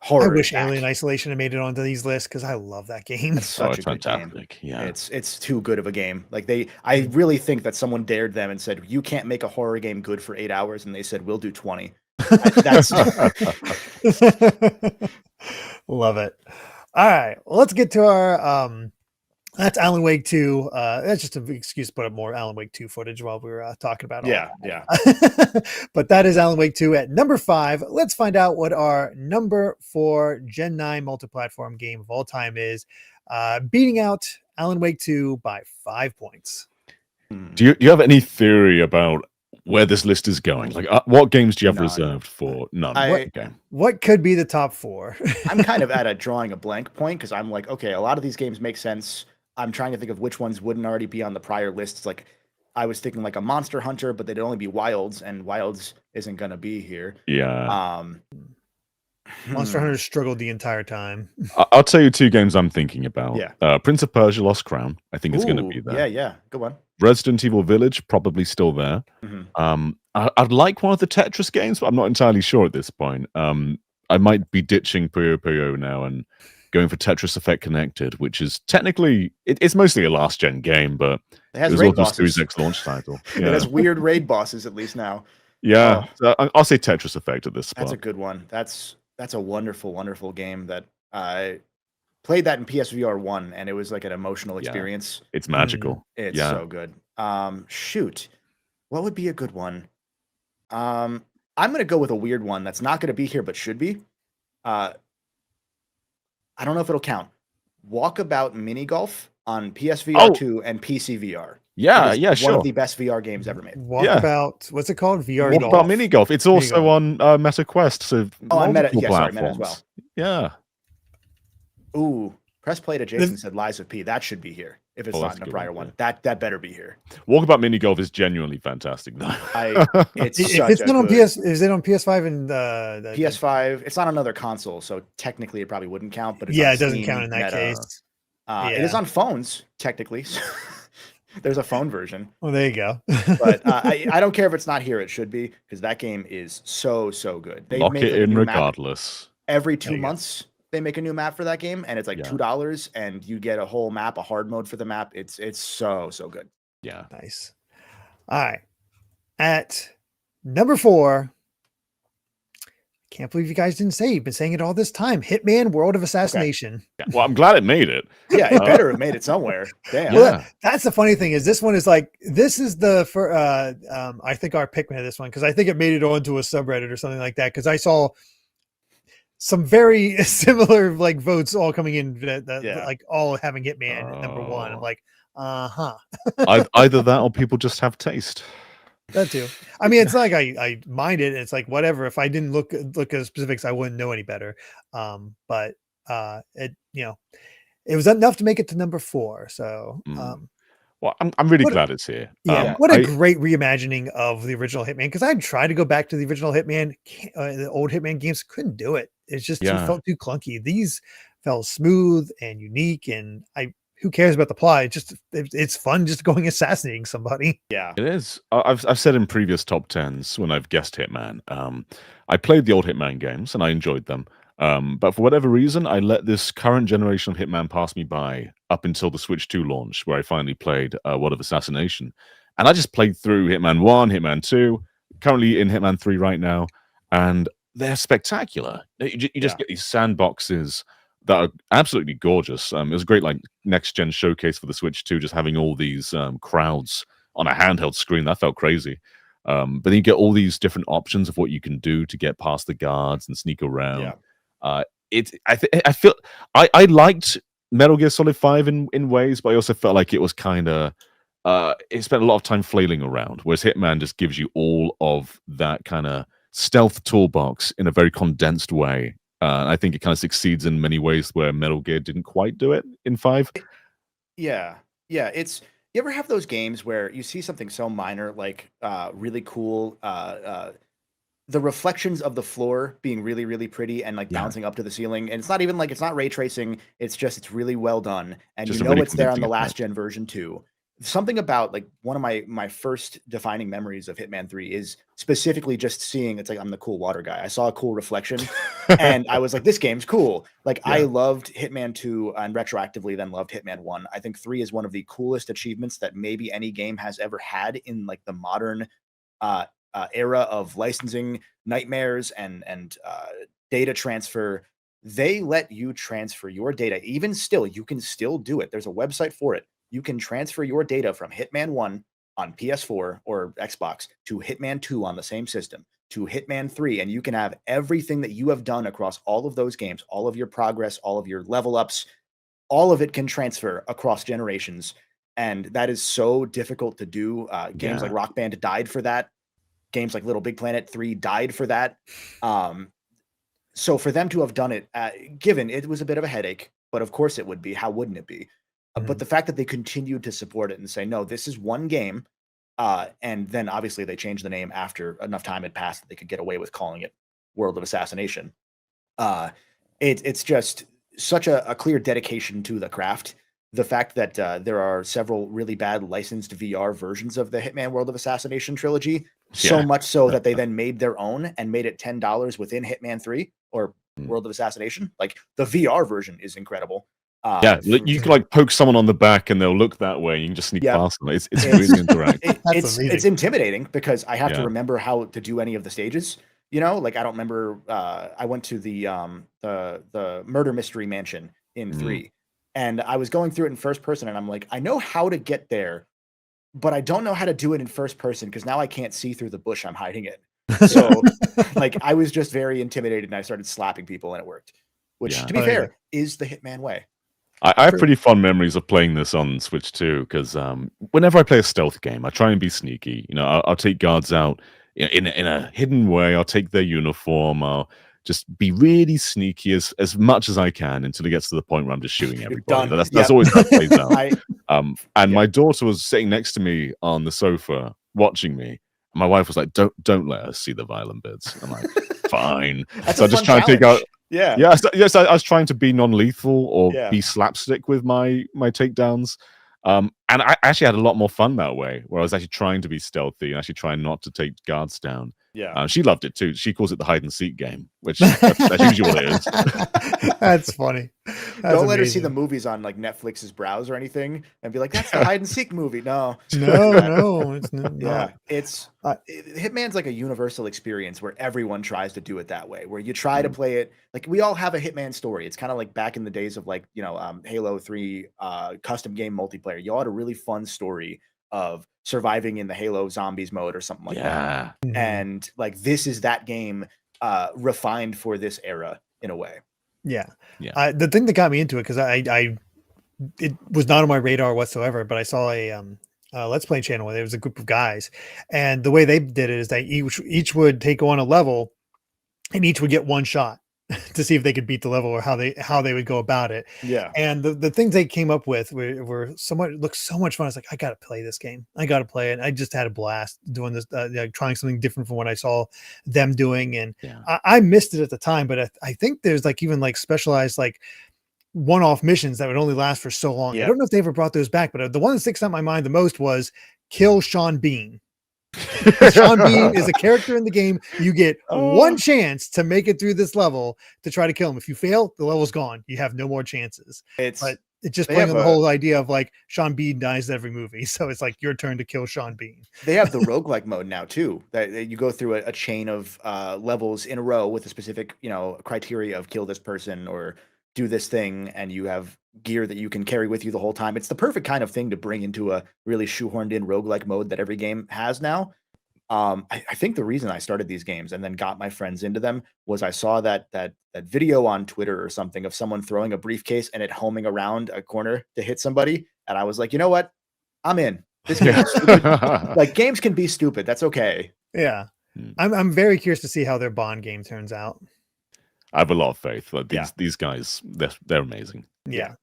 horror. I wish Alien Isolation had made it onto these lists because I love that game. It's such a good fantastic game. Yeah, it's too good of a game. Like I really think that someone dared them and said, you can't make a horror game good for 8 hours, and they said, we'll do 20. That's love it. All right, well, let's get to our that's Alan Wake 2. That's just an excuse to put up more Alan Wake 2 footage while we were talking about it. But that is Alan Wake 2 at number 5. Let's find out what our number 4 Gen 9 multi-platform game of all time is, beating out Alan Wake 2 by 5 points. Do you have any theory about where this list is going? Like, what games do you have reserved for? None. What could be the top 4? I'm kind of at a drawing a blank point because I'm like, okay, a lot of these games make sense. I'm trying to think of which ones wouldn't already be on the prior lists. Like, I was thinking like a Monster Hunter, but they'd only be Wilds, and Wilds isn't going to be here. Yeah. Monster Hunter struggled the entire time. I'll tell you 2 games I'm thinking about. Yeah. Prince of Persia: Lost Crown. I think it's going to be there. Yeah. Good one. Resident Evil Village, probably still there. I'd like one of the Tetris games, but I'm not entirely sure at this point. I might be ditching Puyo Puyo now and going for Tetris Effect Connected, which is technically it's mostly a last gen game, but it has was raid also bosses. Series X launch title. It has weird raid bosses at least now. Yeah, so I'll say Tetris Effect at this spot. That's a good one. That's a wonderful game that I played that in PSVR 1, and it was like an emotional experience. It's magical. It's so good. Shoot, what would be a good one? I'm gonna go with a weird one that's not gonna be here but should be. I don't know if it'll count. Walkabout Mini Golf on PSVR 2 and PC VR. Yeah, One of the best VR games ever made. Walkabout, what's it called? VR Walkabout Golf. Mini Golf. It's also on Meta Quest. So on Meta, platforms. Meta as well. Yeah. Ooh, press play to Jason said Lies of P. That should be here if it's not in a prior one. That better be here. Walkabout Mini Golf is genuinely fantastic. It's if it's not on PS, is it on PS5 and PS5? It's not another console, so technically it probably wouldn't count. But it's it doesn't count in that case. It is on phones technically. There's a phone version. Well, there you go. But I don't care if it's not here. It should be, because that game is so good. They lock make it in regardless. Every 2 months they make a new map for that game, and it's like $2, and you get a whole map, a hard mode for the map. It's so good. Yeah, nice. All right, at number 4. Can't believe you guys didn't say. You've been saying it all this time. Hitman: World of Assassination. Okay. Yeah. Well, I'm glad it made it. Yeah, it better have made it somewhere. Damn. Well, that's the funny thing is this one is like, this is the for I think our pick made this one because I think it made it onto a subreddit or something like that, because I saw some very similar like votes all coming in that like all having Hitman at number 1. I'm like, Either that or people just have taste. That too. I mean, it's like I mind it. It's like whatever. If I didn't look at specifics, I wouldn't know any better. But it it was enough to make it to number 4. So well, I'm really glad it's here. Yeah, what a great reimagining of the original Hitman. Because I tried to go back to the original Hitman, the old Hitman games, couldn't do it. It's just felt too clunky. These felt smooth and unique, and who cares about the plot? It's fun just going assassinating somebody. Yeah, it is. I've said in previous top 10s when I've guessed Hitman, I played the old Hitman games and I enjoyed them. But for whatever reason, I let this current generation of Hitman pass me by up until the Switch 2 launch, where I finally played World of Assassination. And I just played through Hitman 1, Hitman 2, currently in Hitman 3 right now, and they're spectacular. You just get these sandboxes that are absolutely gorgeous. It was a great like next-gen showcase for the Switch 2, just having all these crowds on a handheld screen. That felt crazy. But then you get all these different options of what you can do to get past the guards and sneak around. Yeah. I liked Metal Gear Solid 5 in ways, but I also felt like it was kind of it spent a lot of time flailing around, whereas Hitman just gives you all of that kind of stealth toolbox in a very condensed way. I think it kind of succeeds in many ways where Metal Gear didn't quite do it in 5. Yeah. It's you ever have those games where you see something so minor, like really cool, the reflections of the floor being really, really pretty and like bouncing up to the ceiling, and it's not even like it's not ray tracing. It's really well done, and Just you a know really it's there on convincing the effect. last gen version too. Something about like one of my first defining memories of Hitman 3 is specifically just seeing it's like I'm the cool water guy. I saw a cool reflection and I was like, this game's cool. Like I loved Hitman 2 and retroactively then loved Hitman 1. I think 3 is one of the coolest achievements that maybe any game has ever had in like the modern era of licensing nightmares and data transfer. They let you transfer your data. Even still, you can still do it. There's a website for it. You can transfer your data from Hitman 1 on PS4 or Xbox to Hitman 2 on the same system to Hitman 3, and you can have everything that you have done across all of those games, all of your progress, all of your level ups, all of it can transfer across generations. And that is so difficult to do. Games like Rock Band died for that. Games like Little Big Planet 3 died for that. So for them to have done it, given it was a bit of a headache, but of course it would be. How wouldn't it be? But the fact that they continued to support it and say, no, this is one game. And then obviously they changed the name after enough time had passed that they could get away with calling it World of Assassination. It's just such a clear dedication to the craft. The fact that there are several really bad licensed VR versions of the Hitman World of Assassination trilogy, so much so that they then made their own and made it $10 within Hitman 3 or World of Assassination. Like the VR version is incredible. You can like poke someone on the back and they'll look that way. And you can just sneak past them. It's really interactive. It's intimidating because I have to remember how to do any of the stages. You know, like I don't remember. I went to the murder mystery mansion in 3, and I was going through it in first person, and I'm like, I know how to get there, but I don't know how to do it in first person because now I can't see through the bush I'm hiding in. So, like, I was just very intimidated, and I started slapping people, and it worked. Which, to be fair, is the Hitman way. I have pretty fond memories of playing this on Switch too, because whenever I play a stealth game, I try and be sneaky. You know, I'll take guards out in a hidden way. I'll take their uniform. I'll just be really sneaky as much as I can until it gets to the point where I'm just shooting everybody. That's always how it plays out. And my daughter was sitting next to me on the sofa watching me. My wife was like, "Don't let us see the violent bits." I'm like, "Fine." So I just try to take out. Yes. I was trying to be non-lethal or be slapstick with my takedowns, and I actually had a lot more fun that way, where I was actually trying to be stealthy and actually trying not to take guards down. She loved it too. She calls it the hide and seek game, which that's usually what it is. That's funny. Don't let her see the movies on like Netflix's browse or anything and be like, "That's the hide and seek movie." No, it's not. Yeah, Hitman's like a universal experience where everyone tries to do it that way, where you try to play it like we all have a Hitman story. It's kind of like back in the days of like Halo 3 custom game multiplayer. You all had a really fun story of surviving in the Halo zombies mode or something like that. And like this is that game refined for this era in a way. The thing that got me into it, because it was not on my radar whatsoever, but I saw a Let's Play channel where there was a group of guys, and the way they did it is they each would take on a level, and each would get one shot to see if they could beat the level or how they would go about it. And the things they came up with were looked so much fun. I was like, I gotta play this game. I gotta play it. I just had a blast doing this, trying something different from what I saw them doing. And I missed it at the time, but I think there's like even like specialized like one-off missions that would only last for so long. I don't know if they ever brought those back, but the one that sticks out in my mind the most was kill Sean Bean. Sean Bean is a character in the game. You get one chance to make it through this level to try to kill him. If you fail, the level's gone. You have no more chances. But it's just playing on the whole idea of like Sean Bean dies every movie. So it's like your turn to kill Sean Bean. They have the roguelike mode now too. That you go through a chain of levels in a row with a specific, criteria of kill this person or do this thing, and you have gear that you can carry with you the whole time. It's the perfect kind of thing to bring into a really shoehorned in roguelike mode that every game has now. I think the reason I started these games and then got my friends into them was I saw that video on Twitter or something of someone throwing a briefcase and it homing around a corner to hit somebody, and I was like, you know what, I'm in. This game is stupid. Like, games can be stupid. That's okay. Yeah, I'm very curious to see how their Bond game turns out. I have a lot of faith. Like these guys, they're amazing. Yeah.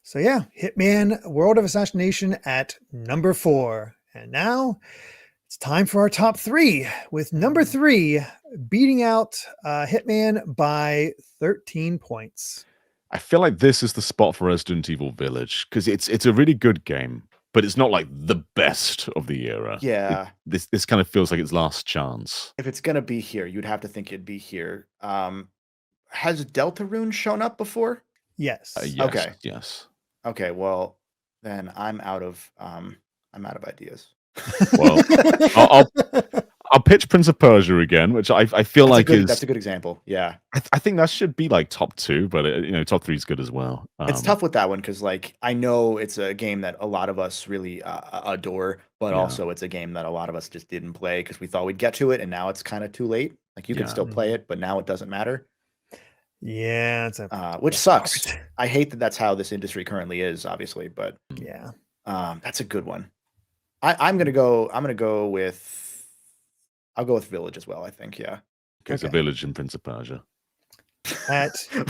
So yeah, Hitman: World of Assassination at number 4, and now it's time for our top 3, with number 3 beating out Hitman by 13 points. I feel like this is the spot for Resident Evil Village because it's a really good game, but it's not like the best of the era. Yeah, this kind of feels like its last chance. If it's gonna be here, you'd have to think it'd be here. Has Deltarune shown up before? Yes. Yes. Okay. Yes. Okay. Well, then I'm out of ideas. Well, I'll pitch Prince of Persia again, which I feel that's a good example. Yeah, I think that should be like top 2, but top 3 is good as well. It's tough with that one because like I know it's a game that a lot of us really adore, but also it's a game that a lot of us just didn't play because we thought we'd get to it, and now it's kind of too late. Like you can still play it, but now it doesn't matter. Yeah, it's which sucks. I hate that that's how this industry currently is, obviously, but yeah, that's a good one. I'm gonna go with Village as well. I think, yeah. Okay, so Village and Prince of Persia.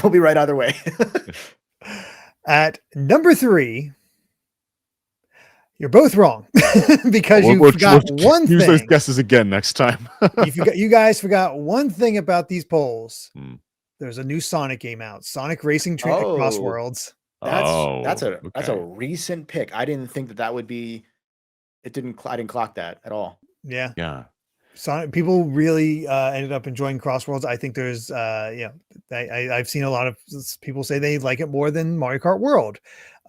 We'll be right either way. At number 3, you're both wrong because you forgot one thing. Use those guesses again next time. You guys forgot one thing about these polls. There's a new Sonic game out, Sonic Racing Cross Worlds. That's a recent pick. I didn't think that would be. I didn't clock that at all. Yeah. Sonic people really ended up enjoying Cross Worlds. I think there's I've seen a lot of people say they like it more than Mario Kart World.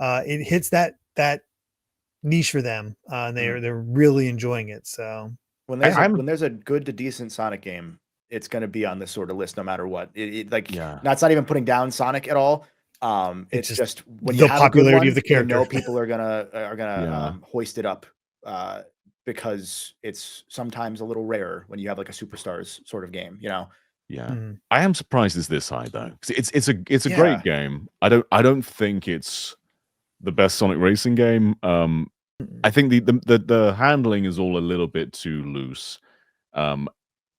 It hits that niche for them. And they're really enjoying it. So when there's a good to decent Sonic game, it's going to be on this sort of list no matter what. That's not even putting down Sonic at all. It's just when you the have popularity one, of the character. People are gonna hoist it up because it's sometimes a little rarer when you have like a Superstars sort of game. I am surprised it's this high though, because it's a great game. I don't think it's the best Sonic Racing game. I think the handling is all a little bit too loose.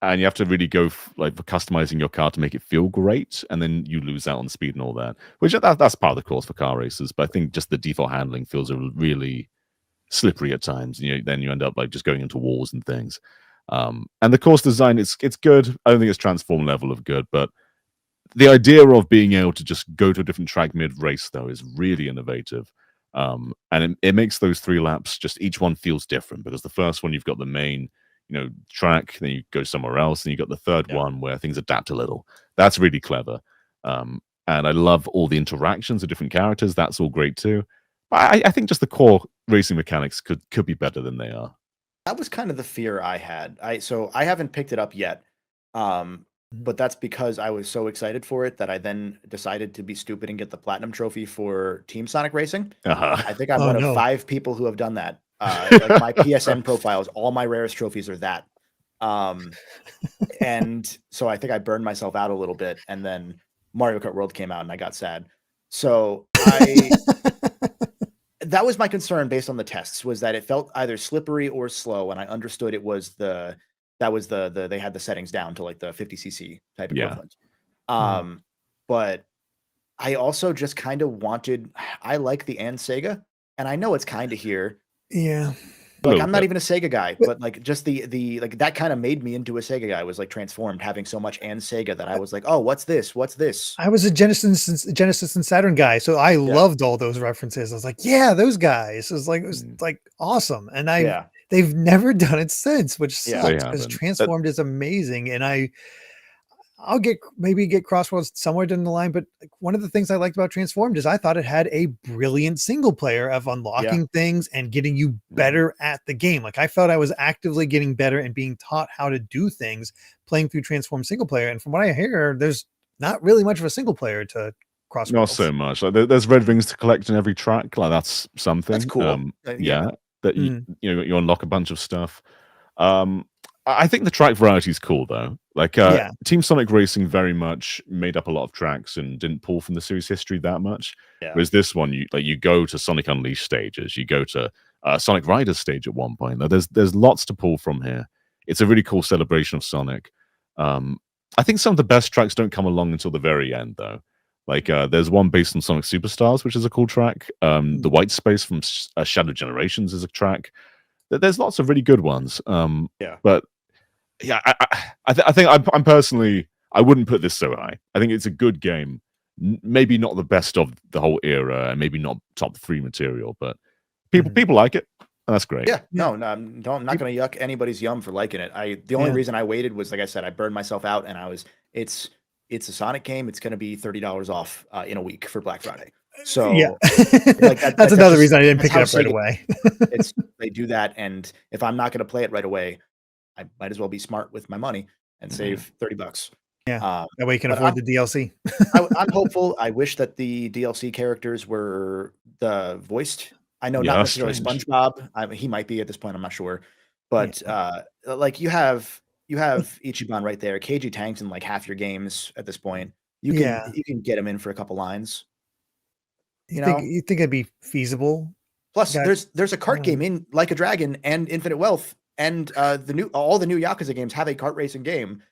And you have to really go for customizing your car to make it feel great, and then you lose out on speed and all that. Which that's part of the course for car races. But I think just the default handling feels really slippery at times. Then you end up just going into walls and things. And the course design, it's good. I don't think it's transform level of good, but the idea of being able to just go to a different track mid race though is really innovative. And it makes those 3 laps just each one feels different, because the first one you've got the main track, then you go somewhere else, and you got the third one where things adapt a little. That's really clever. And I love all the interactions of different characters. That's all great too. But I think just the core racing mechanics could be better than they are. That was kind of the fear I had. So I haven't picked it up yet. But that's because I was so excited for it that I then decided to be stupid and get the platinum trophy for Team Sonic Racing. I think I'm one of 5 people who have done that. My PSN profiles, all my rarest trophies are that. And so I think I burned myself out a little bit, and then Mario Kart World came out and I got sad. So that was my concern based on the tests, was that it felt either slippery or slow, and I understood it was they had the settings down to like the 50cc type equivalent. But I also just kind of I like the and Sega, and I know it's kind of here. Yeah. I'm not even a Sega guy, but just the that kind of made me into a Sega guy. I was transformed, having so much and Sega that I was like, oh, what's this? What's this? I was a Genesis and Saturn guy, so I loved all those references. I was like, yeah, those guys. It was like awesome. And they've never done it since, which Yeah. They sucks because haven't. Transformed is amazing, and I'll maybe get Crossworlds somewhere down the line, but like, one of the things I liked about Transformed is I thought it had a brilliant single player of unlocking things and getting you better at the game. Like I felt I was actively getting better and being taught how to do things playing through Transformed single player. And from what I hear, there's not really much of a single player to Crossworlds. Not so much. Like there's red rings to collect in every track. Like that's something. That's cool. Yeah, that you unlock a bunch of stuff. I think the track variety is cool though. Like Team Sonic Racing very much made up a lot of tracks and didn't pull from the series history that much. Yeah. Whereas this one, you go to Sonic Unleashed stages, you go to Sonic Riders stage at one point. There's lots to pull from here. It's a really cool celebration of Sonic. I think some of the best tracks don't come along until the very end though. Like there's one based on Sonic Superstars, which is a cool track. The White Space from Shadow Generations is a track. There's lots of really good ones. But yeah, I think I'm personally, I wouldn't put this so high. I think it's a good game. Maybe not the best of the whole era, and maybe not top 3 material, but people like it. And that's great. Yeah, no, I'm not going to yuck anybody's yum for liking it. The only reason I waited was, like I said, I burned myself out, and it's a Sonic game. It's going to be $30 off in a week for Black Friday. So yeah, like that's another reason I didn't pick it up right away. They do that, and if I'm not going to play it right away, I might as well be smart with my money and save $30. Yeah, that way you can afford the DLC. I'm hopeful. I wish that the DLC characters were the voiced. I know not necessarily SpongeBob. He might be at this point. I'm not sure, but like you have Ichiban right there. KG Tank's in like half your games at this point. You can get him in for a couple lines. You think it'd be feasible? Plus, there's a cart game in Like a Dragon and Infinite Wealth, and all the new Yakuza games have a kart racing game.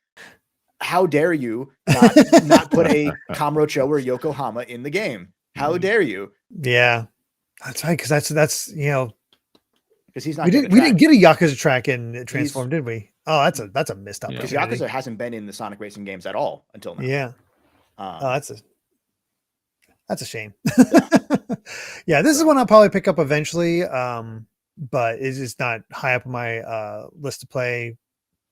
How dare you not put a Kamurocho or Yokohama in the game? How dare you? Yeah, that's right. Because that's because he's not. We didn't get a Yakuza track in Transform, did we? Oh, that's a missed opportunity. Because Yakuza hasn't been in the Sonic racing games at all until now. Yeah. That's a shame. Yeah, this is one I'll probably pick up eventually, but it's just not high up on my list to play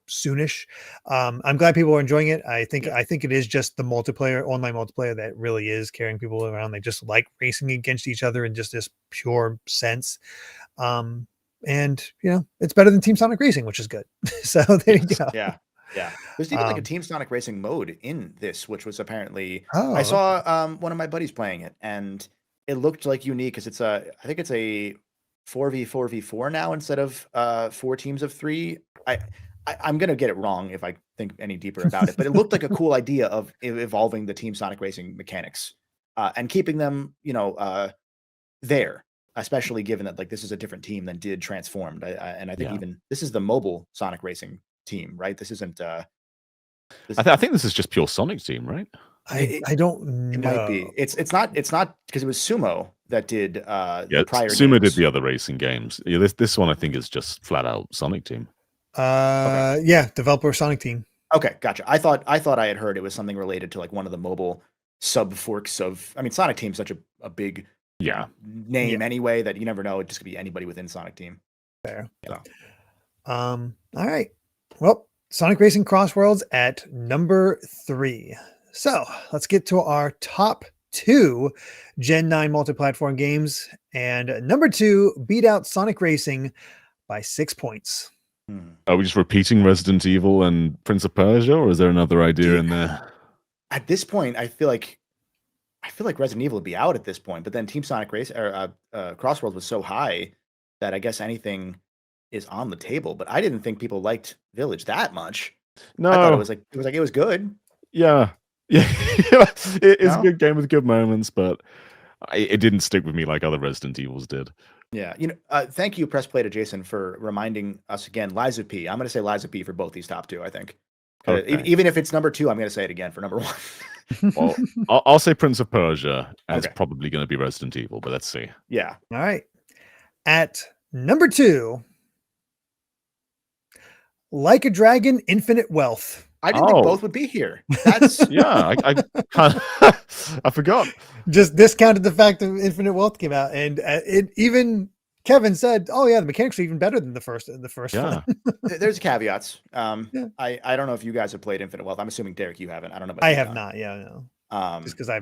soonish. I'm glad people are enjoying it. I think it is just the online multiplayer that really is carrying people around. They just like racing against each other in just this pure sense. And it's better than Team Sonic Racing, which is good. So there you go. Yeah. There's even like a Team Sonic Racing mode in this, which was apparently I saw one of my buddies playing it, and it looked like unique because I think it's a 4v4v4 now instead of 4 teams of 3. I'm gonna get it wrong if I think any deeper about it, but it looked like a cool idea of evolving the Team Sonic Racing mechanics and keeping them, there, especially given that like this is a different team than did Transformed. And I think even this is the mobile Sonic Racing team, right? This isn't. I think this is just pure Sonic team, right? I don't know. It might be. It's not because it was Sumo that did the prior. Sumo games. did the other racing games. Yeah, this one I think is just flat out Sonic team. Developer Sonic team. Okay, gotcha. I thought I had heard it was something related to like one of the mobile sub forks of. I mean, Sonic Team's such a big name anyway that you never know. It just could be anybody within Sonic Team. Fair. So. All right. Well, Sonic Racing Crossworlds at number 3. So let's get to our top 2 Gen 9 multi-platform games. And number 2 beat out Sonic Racing by 6 points. Are we just repeating Resident Evil and Prince of Persia, or is there another idea in there? At this point, I feel like Resident Evil would be out at this point, but then Team Sonic Race or Crossworlds was so high that I guess anything is on the table. But I didn't think people liked Village that much. No, I thought it was good. Yeah. It's a good game with good moments, but it didn't stick with me like other Resident Evils did. Yeah, thank you, Press Play to Jason, for reminding us again. Liza P. I'm going to say Liza P for both these top 2. I think, even if it's number 2, I'm going to say it again for number 1. Well, I'll say Prince of Persia, and it's probably going to be Resident Evil, but let's see. Yeah. All right. At number 2, Like a Dragon, Infinite Wealth. I didn't think both would be here. That's I forgot. Just discounted the fact that Infinite Wealth came out, and it even Kevin said, "Oh yeah, the mechanics are even better than the first Yeah. one." There's caveats. Yeah. I don't know if you guys have played Infinite Wealth. I'm assuming Derrick, you haven't. I don't know about I you, have John. not. Yeah, no. Just Um, because I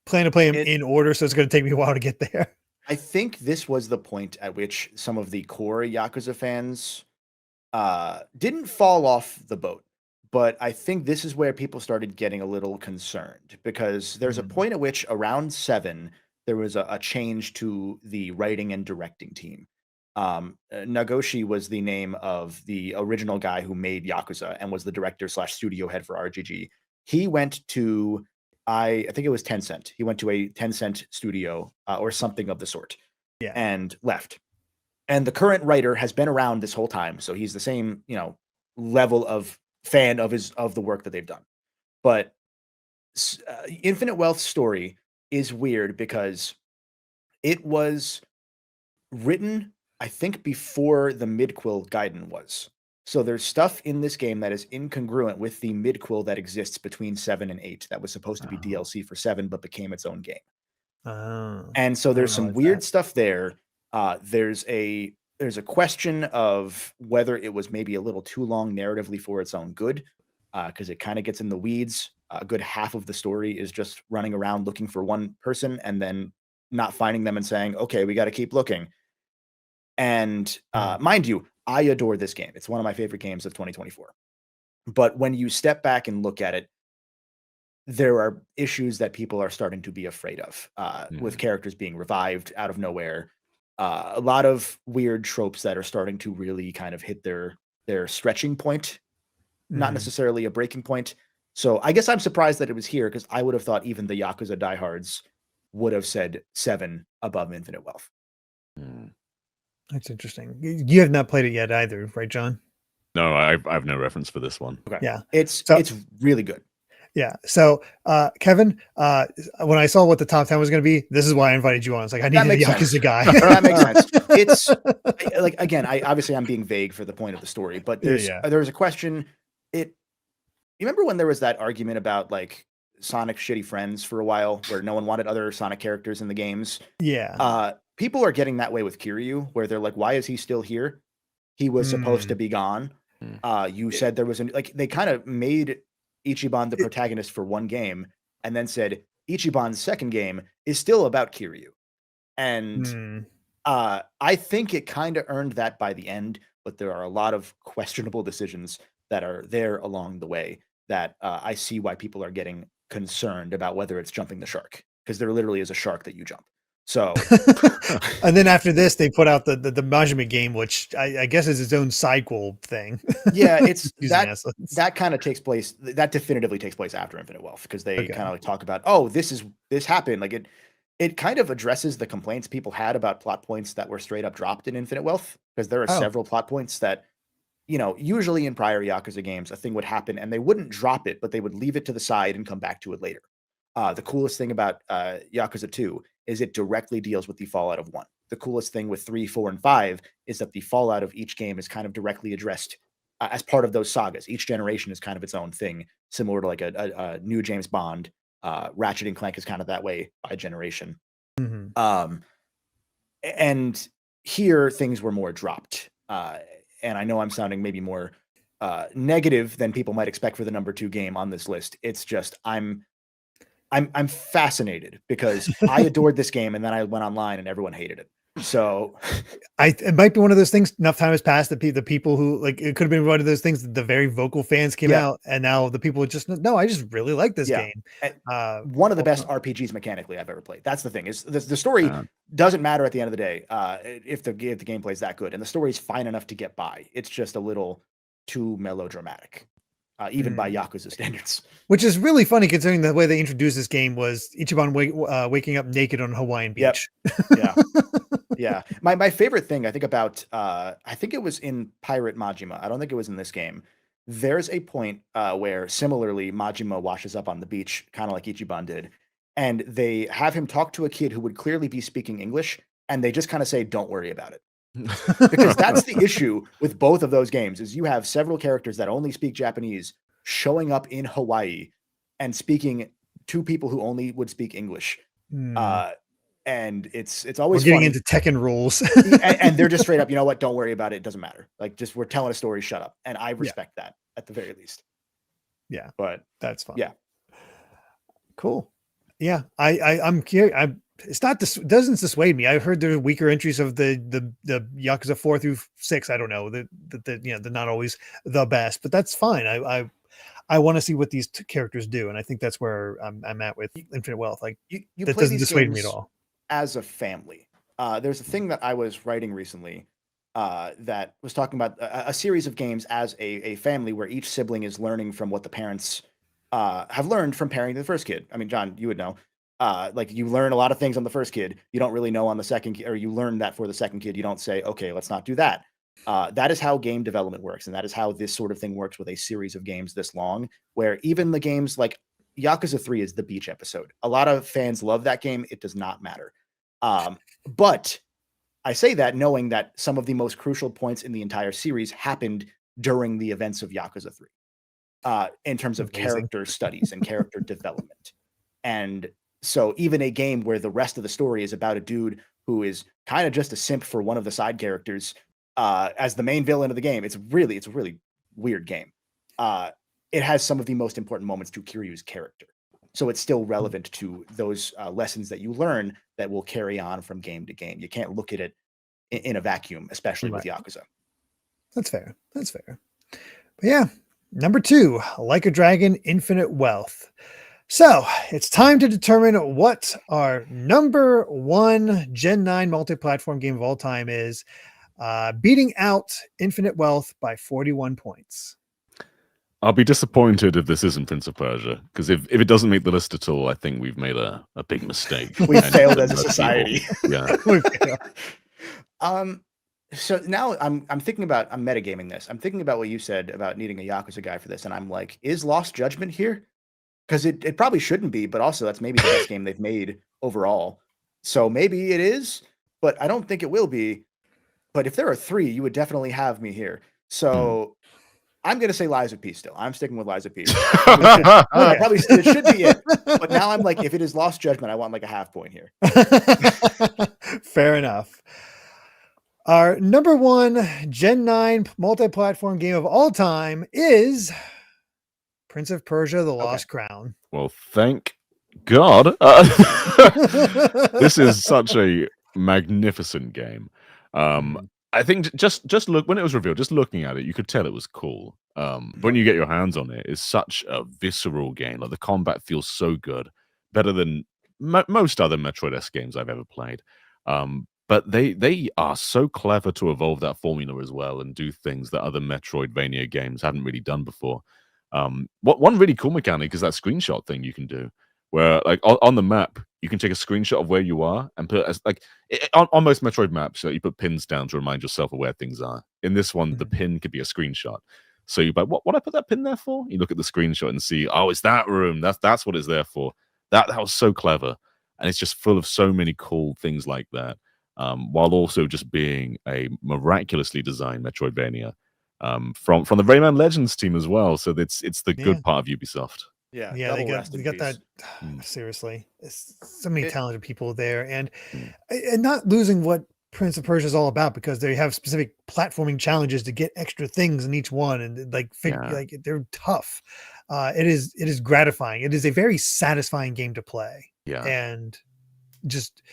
plan to play them It- in order, so it's going to take me a while to get there. I think this was the point at which some of the core Yakuza fans didn't fall off the boat. But I think this is where people started getting a little concerned because there's a point at which around 7, there was a change to the writing and directing team. Nagoshi was the name of the original guy who made Yakuza and was the director / studio head for RGG. He went to, I think it was Tencent. He went to a Tencent studio or something of the sort Yeah. and left. And the current writer has been around this whole time, so he's the same, level of fan of the work that they've done. But Infinite Wealth's story is weird because it was written, I think, before the Midquill Gaiden was. So there's stuff in this game that is incongruent with the Midquill that exists between 7 and 8 that was supposed to be DLC for 7 but became its own game. And so there's some weird stuff there. There's a question of whether it was maybe a little too long narratively for its own good, because it kind of gets in the weeds. A good half of the story is just running around looking for one person and then not finding them and saying, okay, we got to keep looking. And mind you, I adore this game. It's one of my favorite games of 2024. But when you step back and look at it, there are issues that people are starting to be afraid of, with characters being revived out of nowhere. A lot of weird tropes that are starting to really kind of hit their stretching point, not necessarily a breaking point. So I guess I'm surprised that it was here because I would have thought even the Yakuza diehards would have said 7 above Infinite Wealth. That's interesting. You have not played it yet either, right, John? No, I've no reference for this one. Okay. Yeah. It's really good. Yeah. So, Kevin, when I saw what the top 10 was going to be, this is why I invited you on. It's like, I need a Yakuza guy. That makes sense. It's like, again, I'm being vague for the point of the story, but there's a question. You remember when there was that argument about like Sonic shitty friends for a while where no one wanted other Sonic characters in the games? Yeah. People are getting that way with Kiryu where they're like, why is he still here? He was supposed to be gone. You said there was they kind of made Ichiban the protagonist for one game and then said Ichiban's second game is still about Kiryu. And I think it kind of earned that by the end, but there are a lot of questionable decisions that are there along the way that I see why people are getting concerned about whether it's jumping the shark, because there literally is a shark that you jump. So, and then after this, they put out the Majima game, which I guess is its own cycle thing. Yeah, it's that kind of takes place. That definitively takes place after Infinite Wealth because they kind of like talk about, oh, this happened. Like it kind of addresses the complaints people had about plot points that were straight up dropped in Infinite Wealth, because there are several plot points that, usually in prior Yakuza games, a thing would happen and they wouldn't drop it, but they would leave it to the side and come back to it later. The coolest thing about Yakuza 2 is it directly deals with the fallout of 1. The coolest thing with 3, 4, and 5 is that the fallout of each game is kind of directly addressed as part of those sagas. Each generation is kind of its own thing, similar to like a new James Bond. Ratchet and Clank is kind of that way by generation. And here things were more dropped. And I know I'm sounding maybe more negative than people might expect for the number 2 game on this list. It's just I'm fascinated because I adored this game and then I went online and everyone hated it. So it might be one of those things. Enough time has passed that the people who like it could have been one of those things that the very vocal fans came out, and now the people just no, I just really like this game. One of the best RPGs mechanically I've ever played. That's the thing, is the story doesn't matter at the end of the day if the gameplay is that good, and the story is fine enough to get by. It's just a little too melodramatic. Even by Yakuza standards. Which is really funny considering the way they introduced this game was Ichiban waking up naked on a Hawaiian beach. Yeah. Yeah. My favorite thing I think about, I think it was in Pirate Majima. I don't think it was in this game. There's a point where similarly Majima washes up on the beach, kind of like Ichiban did. And they have him talk to a kid who would clearly be speaking English. And they just kind of say, don't worry about it. Because that's the issue with both of those games, is you have several characters that only speak Japanese showing up in Hawaii and speaking to people who only would speak English. and it's We're always getting funny. into Tekken rules. And they're just straight up, you know what? Don't worry about it. It doesn't matter. Like, just we're telling a story. Shut up. And I respect that at the very least. Yeah, But that's fun. yeah, Cool. Yeah, I'm curious. It's not this doesn't dissuade me. I've heard there are weaker entries of the Yakuza 4 through 6. I don't know the you know, they're not always the best, but that's fine. I want to see what these characters do, and I think that's where I'm at with Infinite Wealth. Like, you that play doesn't these dissuade me at games all. as a family. There's a thing that I was writing recently that was talking about a series of games as a family where each sibling is learning from what the parents have learned from parenting the first kid. I mean, John, you would know. Like, you learn a lot of things on the first kid. You don't really know on the second kid, or you learn that for the second kid. You don't say, okay, let's not do that. That is how game development works. And that is how this sort of thing works with a series of games this long, where even the games like Yakuza 3 is the beach episode. A lot of fans love that game. It does not matter. But I say that knowing that some of the most crucial points in the entire series happened during the events of Yakuza 3, in terms of character studies and character development. And so even a game where the rest of the story is about a dude who is kind of just a simp for one of the side characters as the main villain of the game, it's a really weird game. It has some of the most important moments to Kiryu's character. So it's still relevant to those lessons that you learn that will carry on from game to game. You can't look at it in a vacuum, especially with Yakuza. That's fair. That's fair. But yeah, number 2, Like a Dragon, Infinite Wealth. So it's time to determine what our number 1 Gen 9 multi-platform game of all time is, beating out Infinite Wealth by 41 points. I'll be disappointed if this isn't Prince of Persia, because if it doesn't make the list at all, I think we've made a big mistake. We've failed as a society. Yeah. So now I'm metagaming this. I'm thinking about what you said about needing a Yakuza guy for this, and I'm like, is Lost Judgment here? Because it probably shouldn't be, but also that's maybe the best game they've made overall. So maybe it is, but I don't think it will be. But if there are 3, you would definitely have me here. So I'm going to say Lies of Peace still. I'm sticking with Lies of Peace. It should be it. But now I'm like, if it is Lost Judgment, I want like a half point here. Fair enough. Our number 1 Gen 9 multi-platform game of all time is Prince of Persia: The Lost Crown. Well, thank God. This is such a magnificent game. I think just look, when it was revealed, just looking at it, you could tell it was cool. When you get your hands on it, it's such a visceral game. Like, the combat feels so good, better than most other Metroid-esque games I've ever played. But they are so clever to evolve that formula as well and do things that other Metroidvania games hadn't really done before. One really cool mechanic is that screenshot thing you can do, where like on the map you can take a screenshot of where you are and put it as like on most Metroid maps, you put pins down to remind yourself of where things are. In this one, the pin could be a screenshot. So you're like, what I put that pin there for? You look at the screenshot and see, oh, it's that room. That's what it's there for. That was so clever, and it's just full of so many cool things like that. While also just being a miraculously designed Metroidvania. From the Rayman Legends team as well, so it's the good part of Ubisoft. Yeah, they got that. Seriously, it's so many talented people there, and not losing what Prince of Persia is all about, because they have specific platforming challenges to get extra things in each one, and like they're tough. It is gratifying. It is a very satisfying game to play. Yeah, and just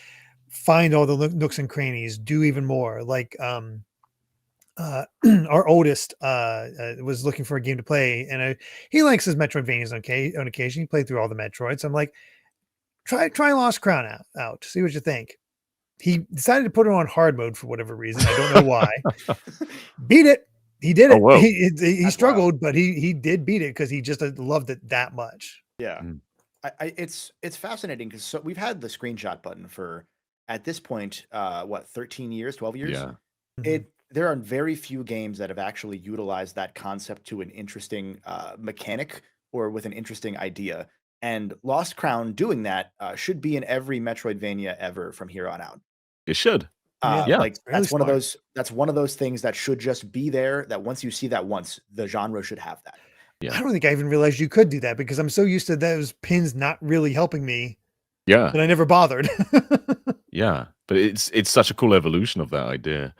find all the nooks and crannies, do even more. Like our oldest was looking for a game to play, and he likes his Metroidvanias on occasion. He played through all the Metroids. I'm like, try Lost Crown out, see what you think. He decided to put it on hard mode for whatever reason. I don't know why. Beat it. He did it. He struggled, but he did beat it because he just loved it that much. Yeah. It's fascinating because so we've had the screenshot button for, at this point, 13 years, 12 years? Yeah. There are very few games that have actually utilized that concept to an interesting mechanic or with an interesting idea. And Lost Crown doing that should be in every Metroidvania ever from here on out. It should. Like that's one of those. That's one of those things that should just be there. That once you see that once, the genre should have that. Yeah. I don't think I even realized you could do that, because I'm so used to those pins not really helping me. Yeah. And I never bothered. Yeah, but it's such a cool evolution of that idea.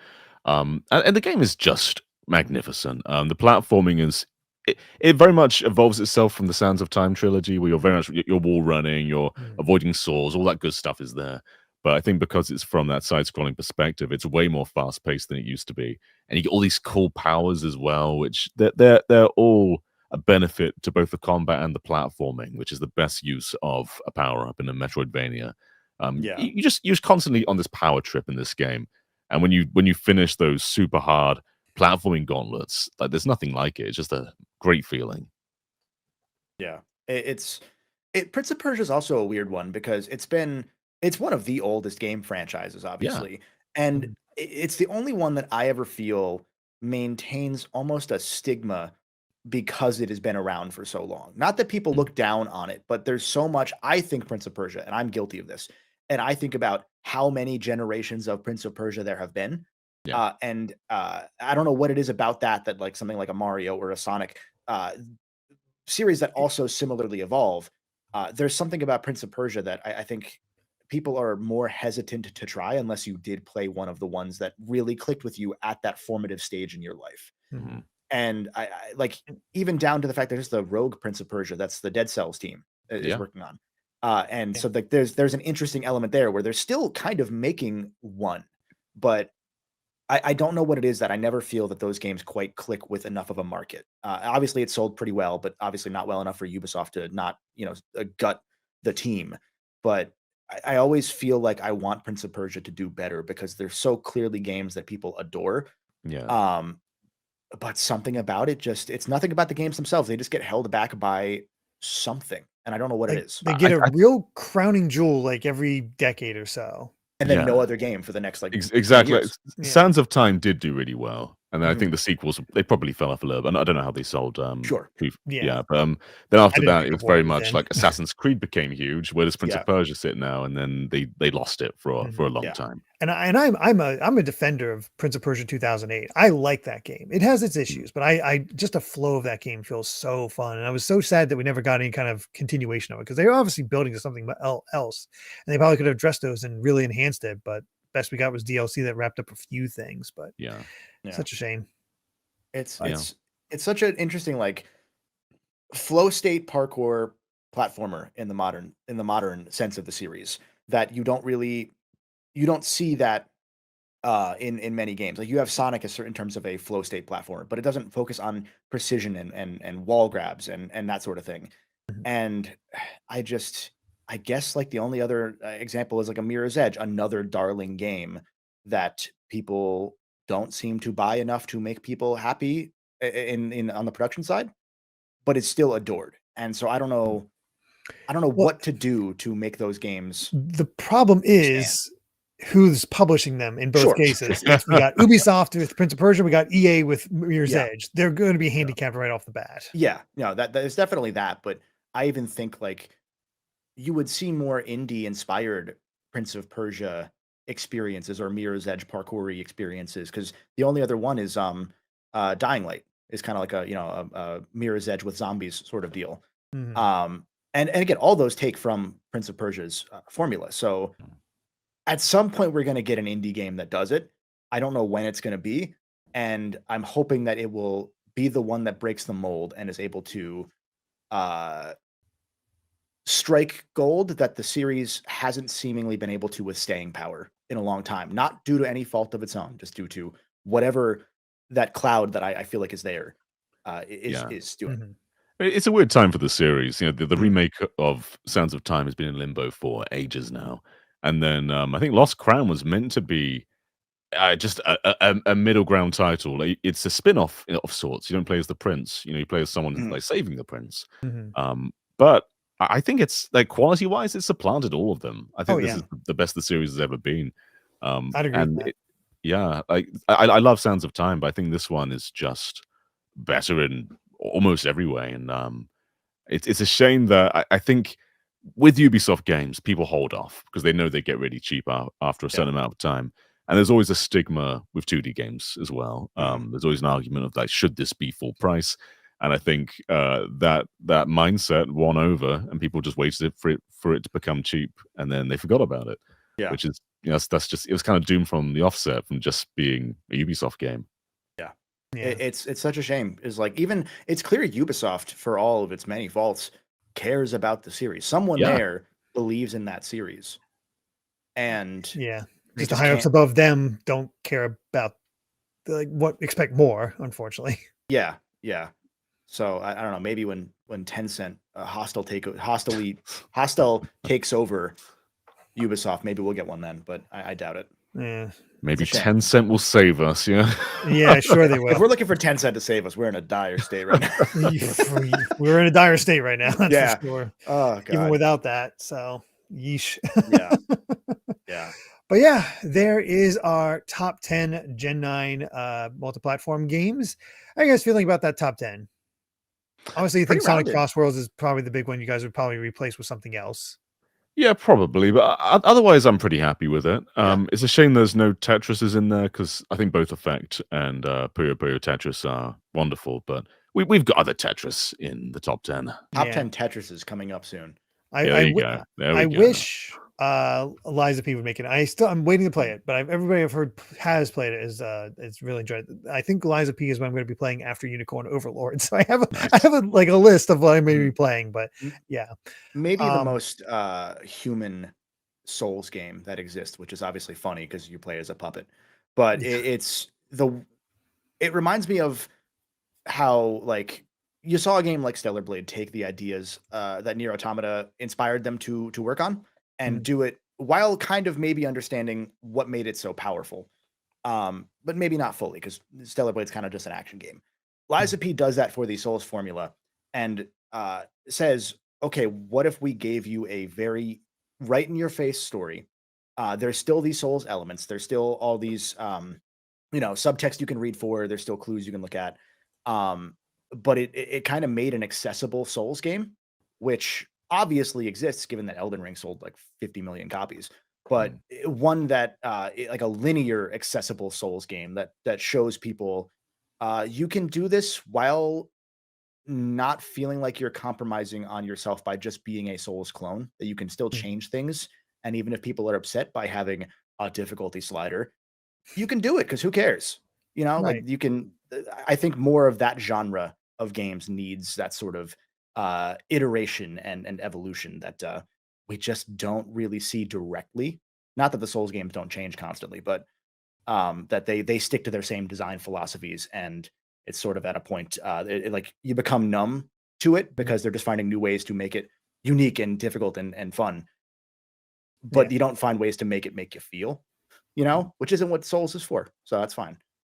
And the game is just magnificent. The platforming is it very much evolves itself from the Sands of Time trilogy, where you're very much you're wall running, you're avoiding swords, all that good stuff is there. But I think because it's from that side-scrolling perspective, it's way more fast-paced than it used to be, and you get all these cool powers as well, which they're all a benefit to both the combat and the platforming, which is the best use of a power-up in a Metroidvania. Yeah. You're just constantly on this power trip in this game, and when you finish those super hard platforming gauntlets, like there's nothing like it. It's just a great feeling. Yeah. Prince of Persia is also a weird one because it's one of the oldest game franchises, obviously. And Mhm. it's the only one that I ever feel maintains almost a stigma because it has been around for so long. Not that people look down on it, but there's so much. I think Prince of Persia, and I'm guilty of this, and I think about how many generations of Prince of Persia there have been. Yeah. I don't know what it is about that like something like a Mario or a Sonic series that also similarly evolve. There's something about Prince of Persia that I think people are more hesitant to try unless you did play one of the ones that really clicked with you at that formative stage in your life. Mhm. And I like even down to the fact that there's the Rogue Prince of Persia that's the Dead Cells team is Yeah. working on. And so like there's an interesting element there where they're still kind of making one, but I don't know what it is that I never feel that those games quite click with enough of a market. Obviously, it sold pretty well, but obviously not well enough for Ubisoft to not, gut the team. But I always feel like I want Prince of Persia to do better because they're so clearly games that people adore. Yeah. But something about it it's nothing about the games themselves. They just get held back by something, and I don't know what it Like, is. they get a I real crowning jewel like every decade or so. And then no Yeah. other game for the next like 10 Exactly. years. Yeah. Sands of Time did do really well, and then I Mhm. think the sequels they probably fell off a little bit. I don't know how they sold. Sure. Yeah. But then after didn't that, pick it up was what very it was much in. like Assassin's Creed became huge. Where does Prince Yeah. of Persia sit now? And then they lost it for a long Yeah. time. And I'm a defender of Prince of Persia 2008. I like that game. It has its issues, but I just a flow of that game feels so fun. And I was so sad that we never got any kind of continuation of it because they were obviously building to something else, and they probably could have addressed those and really enhanced it. But best we got was DLC that wrapped up a few things. But Yeah. such a shame. It's Yeah. it's such an interesting like flow state parkour platformer in the modern sense of the series that you don't see that in many games. Like you have Sonic in terms of a flow state platformer, but it doesn't focus on precision and wall grabs and that sort of thing. Mhm. And I guess like the only other example is like a Mirror's Edge, another darling game that people don't seem to buy enough to make people happy in on the production side, but it's still adored. And so I don't know Well, what to do to make those games the problem stand. is who's publishing them in both Sure. cases. We got Ubisoft with Prince of Persia, we got EA with Mirror's Yeah. Edge. They're going to be handicapped right off the bat. Yeah, no, that is definitely that, but I even think, like, you would see more indie-inspired Prince of Persia experiences or Mirror's Edge parkour experiences, because the only other one is, Dying Light is kinda like a Mirror's Edge with zombies sort of deal. Mhm. And again, all those take from Prince of Persia's, formula, so at some point, we're gonna get an indie game that does it. I don't know when it's gonna be, and I'm hoping that it will be the one that breaks the mold and is able to, uh, strike gold that the series hasn't seemingly been able to with staying power in a long time, not due to any fault of its own, just due to whatever that cloud that I feel like is there, is doing. Mhm. It's a weird time for the series. The Mhm. remake of Sands of Time has been in limbo for ages now, and then I think Lost Crown was meant to be just a middle ground title. Like, it's a spin-off of sorts. You don't play as the prince. You play as someone Mhm. like saving the prince. Mhm. But I think it's like quality-wise, it's supplanted all of them. I Oh, think this yeah. is the best the series has ever been. I'd agree with And that. yeah, like I love Sands of Time, but I think this one is just better in almost every way. And it's a shame that I think with Ubisoft games, people hold off because they know they get really cheap after a Yeah. certain amount of time. And there's always a stigma with 2D games as well. Mhm. There's always an argument of like, should this be full price? And I think that mindset won over, and people just waited for it to become cheap, and then they forgot about it, Yeah. which is that's just it was kind of doomed from the offset from just being a Ubisoft game. Yeah. Yeah. It's such a shame. Is like even it's clear Ubisoft, for all of its many faults, cares about the series. Someone there believes in that series, and just the higher ups above them don't care about expect more, unfortunately. Yeah. So I don't know. Maybe when Tencent hostile takes over Ubisoft, maybe we'll get one then. But I doubt it. Yeah. Maybe Tencent will save us. Yeah. Yeah, sure they will. If we're looking for Tencent to save us, we're in a dire state right now. We're in a dire state right now. That's for sure. Oh, God. Even without that. So, yeesh. Yeah. But yeah, there is our top 10 Gen 9 multi-platform games. How are you guys feeling about that top 10? Obviously, you think Sonic Crossworlds is probably the big one you guys would probably replace with something else. Yeah, probably. But otherwise, I'm pretty happy with it. It's a shame there's no Tetrises in there because I think both Effect and Puyo Puyo Tetris are wonderful. But we've got other Tetris in the top 10. Top 10 Tetris is coming up soon. There we go. I wish Liza P would make it. I'm waiting to play it, but everybody I've heard has played it is really enjoyed it. I think Liza P is what I'm going to be playing after Unicorn Overlord. So I have a list of what I may be playing, but yeah, maybe the most human Souls game that exists, which is obviously funny because you play as a puppet, but it reminds me of how like you saw a game like Stellar Blade take the ideas that Nier Automata inspired them to work on and do it while kind of maybe understanding what made it so powerful, but maybe not fully because Stellar Blade's kind of just an action game. Liza P does that for the Souls formula and says, okay, what if we gave you a very right-in-your-face story? There's still these Souls elements. There's still all these, subtext you can read for. There's still clues you can look at. But it kind of made an accessible Souls game, which obviously exists given that Elden Ring sold like 50 million copies, but one that like a linear accessible Souls game that shows people you can do this while not feeling like you're compromising on yourself by just being a Souls clone, that you can still change things. And even if people are upset by having a difficulty slider, you can do it because who cares? Like you can, I think more of that genre of games needs that sort of iteration and evolution that we just don't really see directly. Not that the Souls games don't change constantly, but that they stick to their same design philosophies, and it's sort of at a point like you become numb to it because they're just finding new ways to make it unique and difficult and fun. But you don't find ways to make you feel, which isn't what Souls is for. So that's fine.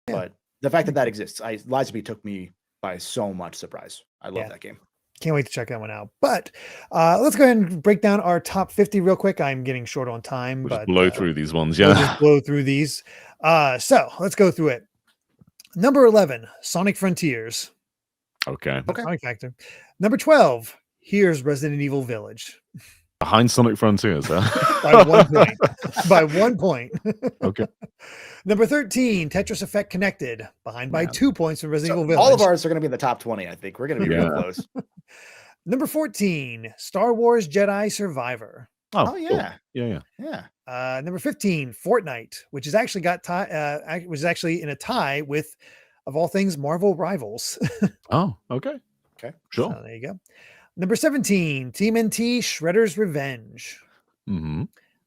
Yeah. But the fact that exists, Liza P took me by so much surprise. I love that game. Can't wait to check that one out. But let's go ahead and break down our top 50 real quick. I'm getting short on time. We'll but just blow through these ones. We'll just blow through these. So let's go through it. Number 11, Sonic Frontiers. Okay. Sonic Factor. Number 12, here's Resident Evil Village. Behind Sonic Frontiers, huh? By 1 point. By 1 point. Okay. Number 13, Tetris Effect Connected. Behind by 2 points from Resident Evil Village. All of ours are going to be in the top 20, I think. We're going to be real close. Number 14, Star Wars Jedi Survivor. Oh yeah. Cool. Yeah. Number 15, Fortnite, which is actually was actually in a tie with, of all things, Marvel Rivals. Oh, okay. Sure. So there you go. Number 17, Team NT Shredder's Revenge. Mm-hmm.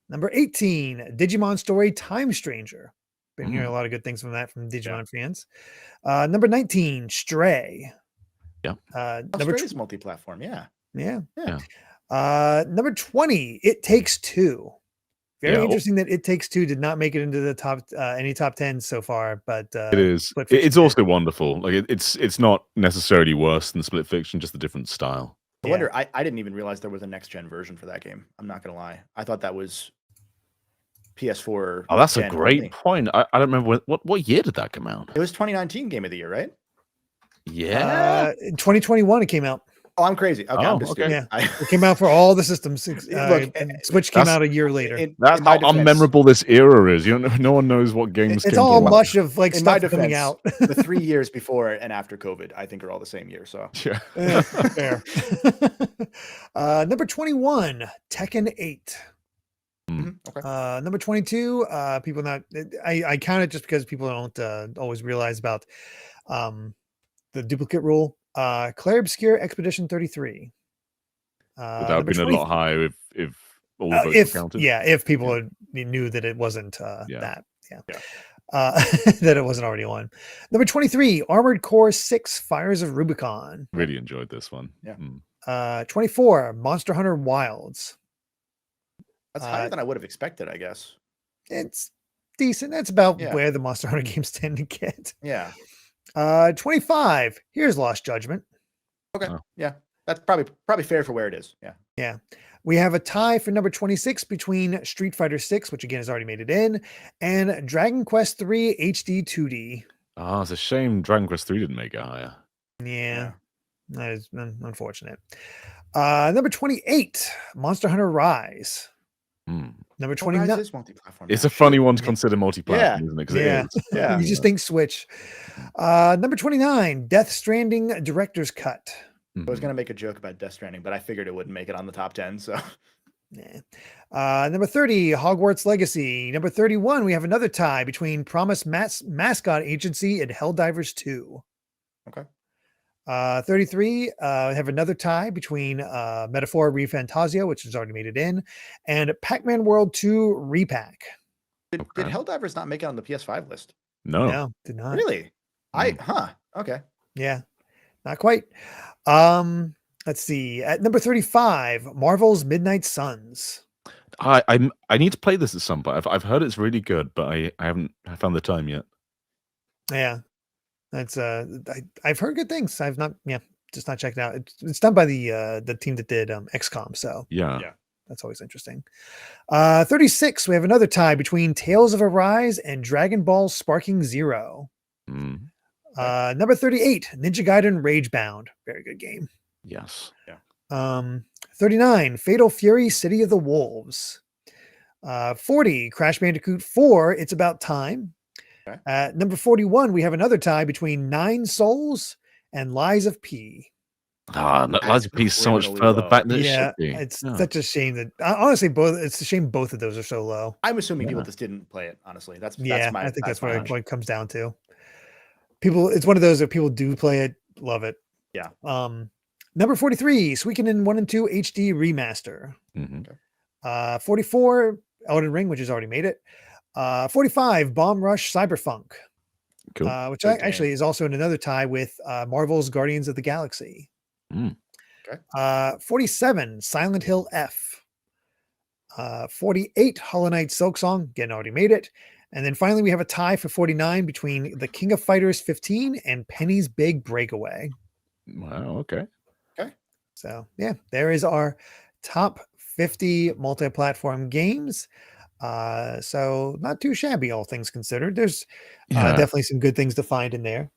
Number 18, Digimon Story Time Stranger. Been hearing a lot of good things from Digimon fans. Number 19, Stray. Yeah. Number Stray is multi-platform. Yeah. Number 20, It Takes Two. Very interesting that It Takes Two did not make it into the top any top 10 so far, but it is. It's also wonderful. Like it's not necessarily worse than Split Fiction, just a different style. I wonder. I didn't even realize there was a next gen version for that game. I'm not gonna lie. I thought that was PS4. Oh, that's a great point. I don't remember what year did that come out? It was 2019 Game of the Year, right? Yeah. In 2021 it came out. Oh, I'm crazy. Okay, I'm just okay. Yeah, it came out for all the systems. And Switch came out a year later. That's how unmemorable this era is. No one knows what games. It's all much of like stuff coming out. The 3 years before and after COVID, I think, are all the same year. So yeah, fair. Number 21, Tekken 8. Okay. Number 22, people not, I count it just because people don't always realize about the duplicate rule. Clair Obscure Expedition 33. Would that have Number been a 20, lot higher if all the votes were counted? if people knew that it wasn't Yeah. that. Yeah. Yeah. That it wasn't already on. Number 23, Armored Core 6 Fires of Rubicon. Really enjoyed this one. Yeah. 24, Monster Hunter Wilds. That's higher than I would have expected, I guess. It's decent. That's about Yeah. where the Monster Hunter games tend to get. Yeah. 25, here's Lost Judgment. Okay. Oh. Yeah. That's probably fair for where it is. Yeah. Yeah. We have a tie for number 26 between Street Fighter 6, which again has already made it in, and Dragon Quest 3 HD 2D. Ah, it's a shame Dragon Quest 3 didn't make it higher. Yeah. That is unfortunate. Number 28, Monster Hunter Rise. Number 29. Rise is multi-platform. It's a funny one to consider multi-platform, isn't it? 'Cause Yeah. it is. Yeah. You just think Switch. Number 29, Death Stranding Director's Cut. I was going to make a joke about Death Stranding, but I figured it wouldn't make it on the top 10. So, Number 30, Hogwarts Legacy. Number 31, we have another tie between Promise Mascot Agency and Helldivers 2. Okay. 33, we have another tie between Metaphor ReFantasia, which has already made it in, and Pac-Man World 2 Repack. Did Helldivers not make it on the PS5 list? No, did not. Really? Okay. Yeah, not quite. Let's see. At number 35, Marvel's Midnight Suns. I need to play this at some point. I've heard it's really good, but I haven't found the time yet. Yeah, that's I've heard good things. I've not just not checked it out. It's done by the team that did XCOM, so Yeah. that's always interesting. 36, we have another tie between Tales of Arise and Dragon Ball Sparking Zero. Number 38, Ninja Gaiden Ragebound. Very good game. Yes. 39, Fatal Fury City of the Wolves. 40, Crash Bandicoot 4, It's About Time. Okay. At number 41, we have another tie between Nine Souls and Lies of P. Lies of P is so much further back than it should be. It's such a shame that honestly it's a shame both of those are so low. I'm assuming people just didn't play it, honestly. That's my I think that's what hunch. it comes down to. People, it's one of those that people do play it, love it. Yeah. Number 43, Suikoden 1 and 2 HD Remaster. 44, Elden Ring, which has already made it. 45, Bomb Rush Cyberpunk. Cool. Which actually is also in another tie with Marvel's Guardians of the Galaxy. 47, Silent Hill F. 48, Hollow Knight Silksong. Again, already made it. And then finally, we have a tie for 49 between the King of Fighters 15 and Penny's Big Breakaway. Wow. Okay. So yeah, there is our top 50 multi-platform games. So not too shabby, all things considered. There's definitely some good things to find in there.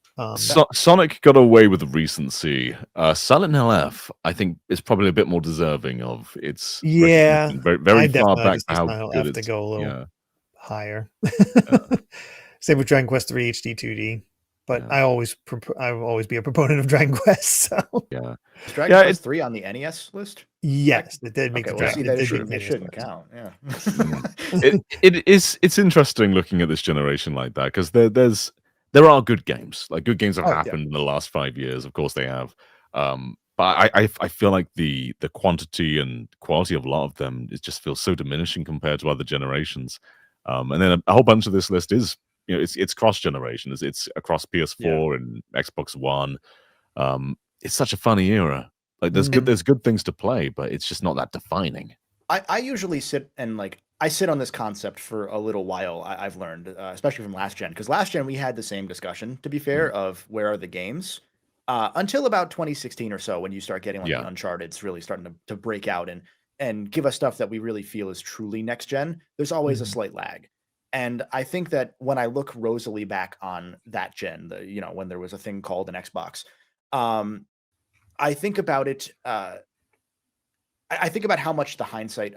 Sonic got away with recency. Silent Hill F, I think, is probably a bit more deserving of its recognition. Very far back to how good to go a little higher. Yeah. Same with Dragon Quest 3 HD 2D. But I will always be a proponent of Dragon Quest. So yeah, is Dragon Quest 3 on the NES list? Yes, it did make the Dragon. it shouldn't count. Yeah, it's interesting looking at this generation like that because there are good games. Like good games have happened in the last 5 years. Of course they have. But I feel like the quantity and quality of a lot of them just feels so diminishing compared to other generations. And then a whole bunch of this list is. It's cross generations. It's across PS4 and Xbox One. It's such a funny era. Like there's good things to play, but it's just not that defining. I usually sit and I sit on this concept for a little while. I've learned, especially from last gen, because last gen we had the same discussion. To be fair, of where are the games until about 2016 or so, when you start getting the Uncharted's really starting to break out and give us stuff that we really feel is truly next gen. There's always a slight lag. And I think that when I look rosily back on that gen, when there was a thing called an Xbox, I think about it. I think about how much the hindsight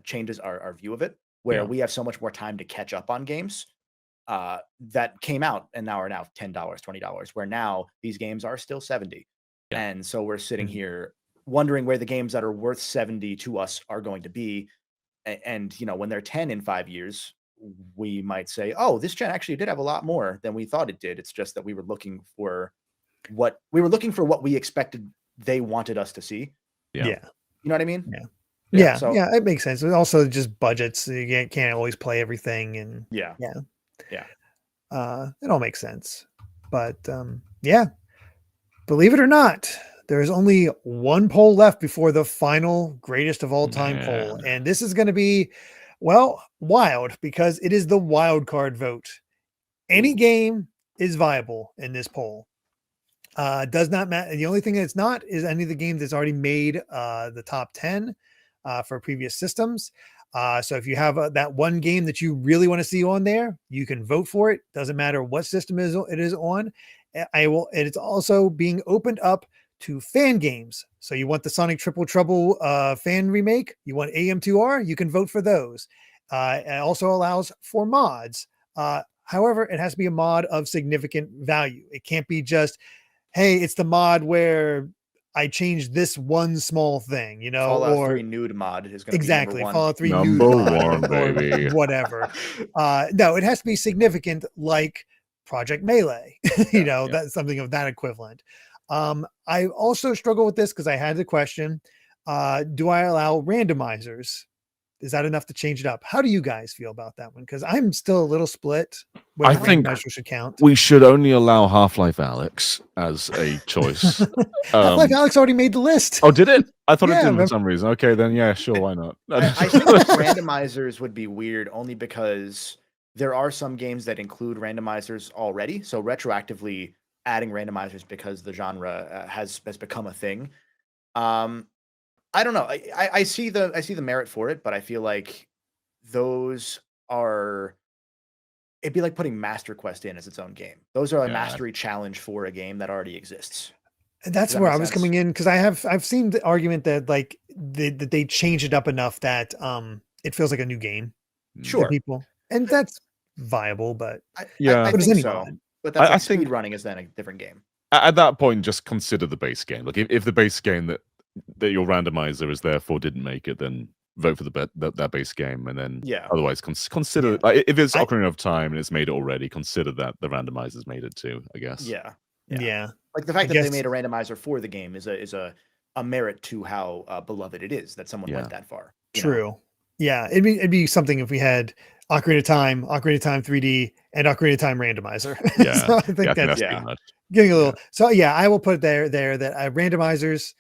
changes our view of it, where we have so much more time to catch up on games that came out and now are now $10, $20, where now these games are still 70. Yeah. And so we're sitting here wondering where the games that are worth 70 to us are going to be. and when they're 10 in 5 years, we might say, oh, this gen actually did have a lot more than we thought it did. It's just that we were looking for what we expected they wanted us to see. Yeah. You know what I mean? Yeah, so it makes sense. But also just budgets. You can't always play everything, and yeah. It all makes sense. But believe it or not, there's only one poll left before the final greatest of all time poll, and this is going to be, well, wild, because it is the wild card vote. Any game is viable in this poll. Does not matter. The only thing that's not is any of the games that's already made the top 10 for previous systems. So if you have that one game that you really want to see on there, you can vote for it. Doesn't matter what system it is on. It's also being opened up to fan games. So you want the Sonic Triple Trouble fan remake, you want AM2R, you can vote for those. It also allows for mods. However, it has to be a mod of significant value. It can't be just, hey, it's the mod where I changed this one small thing, Fallout 3 nude mod is going to be number one. Fallout 3 number nude one, mod, baby. Whatever. No, it has to be significant, like Project Melee. That's something of that equivalent. I also struggle with this because I had the question: do I allow randomizers? Is that enough to change it up? How do you guys feel about that one? Because I'm still a little split. I think randomizer should count. We should only allow Half-Life Alyx as a choice. Half-Life Alyx already made the list. Oh, did it? I thought it didn't for some reason. Okay, then yeah, sure, why not? I think randomizers would be weird only because there are some games that include randomizers already. So retroactively adding randomizers because the genre has become a thing. I don't know. I see the merit for it, but I feel like it'd be like putting Master Quest in as its own game. Those are a mastery challenge for a game that already exists. That's where I was coming in, because I've seen the argument that like they change it up enough that it feels like a new game to people, and that's viable. But I think so. But that's like speed running is then a different game. At that point, just consider the base game. Like if the base game that your randomizer is therefore didn't make it, then vote for that base game, and then otherwise consider like if it's Ocarina of Time and it's made it already, consider that the randomizers made it too, I guess. Yeah. Like the fact that they made a randomizer for the game is a merit to how beloved it is that someone went that far. True. Yeah, it'd be something if we had Ocarina of Time 3D, and Ocarina of Time randomizer. Yeah, so I think that's getting a little. So I will put there that randomizers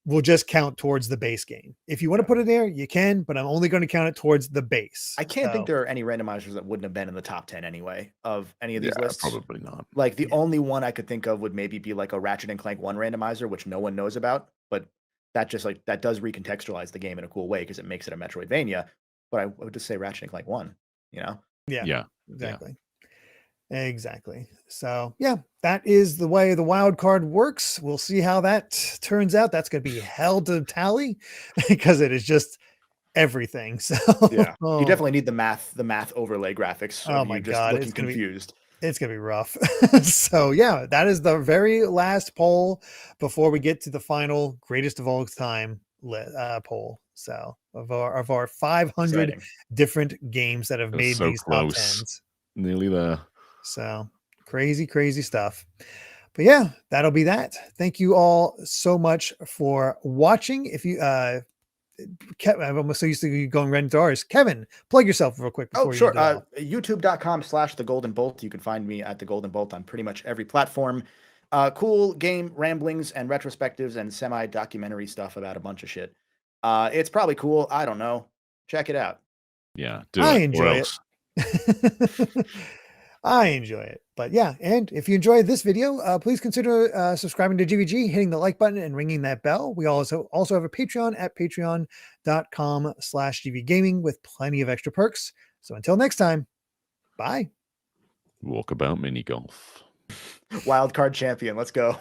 will just count towards the base game. If you want to put it there, you can, but I'm only going to count it towards the base. I can't think there are any randomizers that wouldn't have been in the top 10 anyway of any of these lists. Probably not. Like the only one I could think of would maybe be like a Ratchet and Clank 1 randomizer, which no one knows about, but that does recontextualize the game in a cool way because it makes it a Metroidvania. But I would just say Ratchet and Clank 1, Yeah, exactly. So that is the way the wild card works. We'll see how that turns out. That's going to be hell to tally because it is just everything. So you definitely need the math overlay graphics. Oh my God, it's confused. It's going to be rough. So that is the very last poll before we get to the final greatest of all time poll. So of our 500 different games that have made these top 10s. Nearly there. So crazy stuff. But that'll be that. Thank you all so much for watching. If you Kevin, I'm almost so used to going right into ours. Kevin, plug yourself real quick. Sure. YouTube.com/The Golden Bolt. You can find me at The Golden Bolt on pretty much every platform. Cool game ramblings and retrospectives and semi-documentary stuff about a bunch of shit. It's probably cool. I don't know. Check it out. Yeah, I enjoy it. I enjoy it. But and if you enjoyed this video, please consider subscribing to GVG, hitting the like button and ringing that bell. We also have a Patreon at patreon.com/GVGaming with plenty of extra perks. So until next time, bye. Walkabout mini golf. Wildcard champion. Let's go.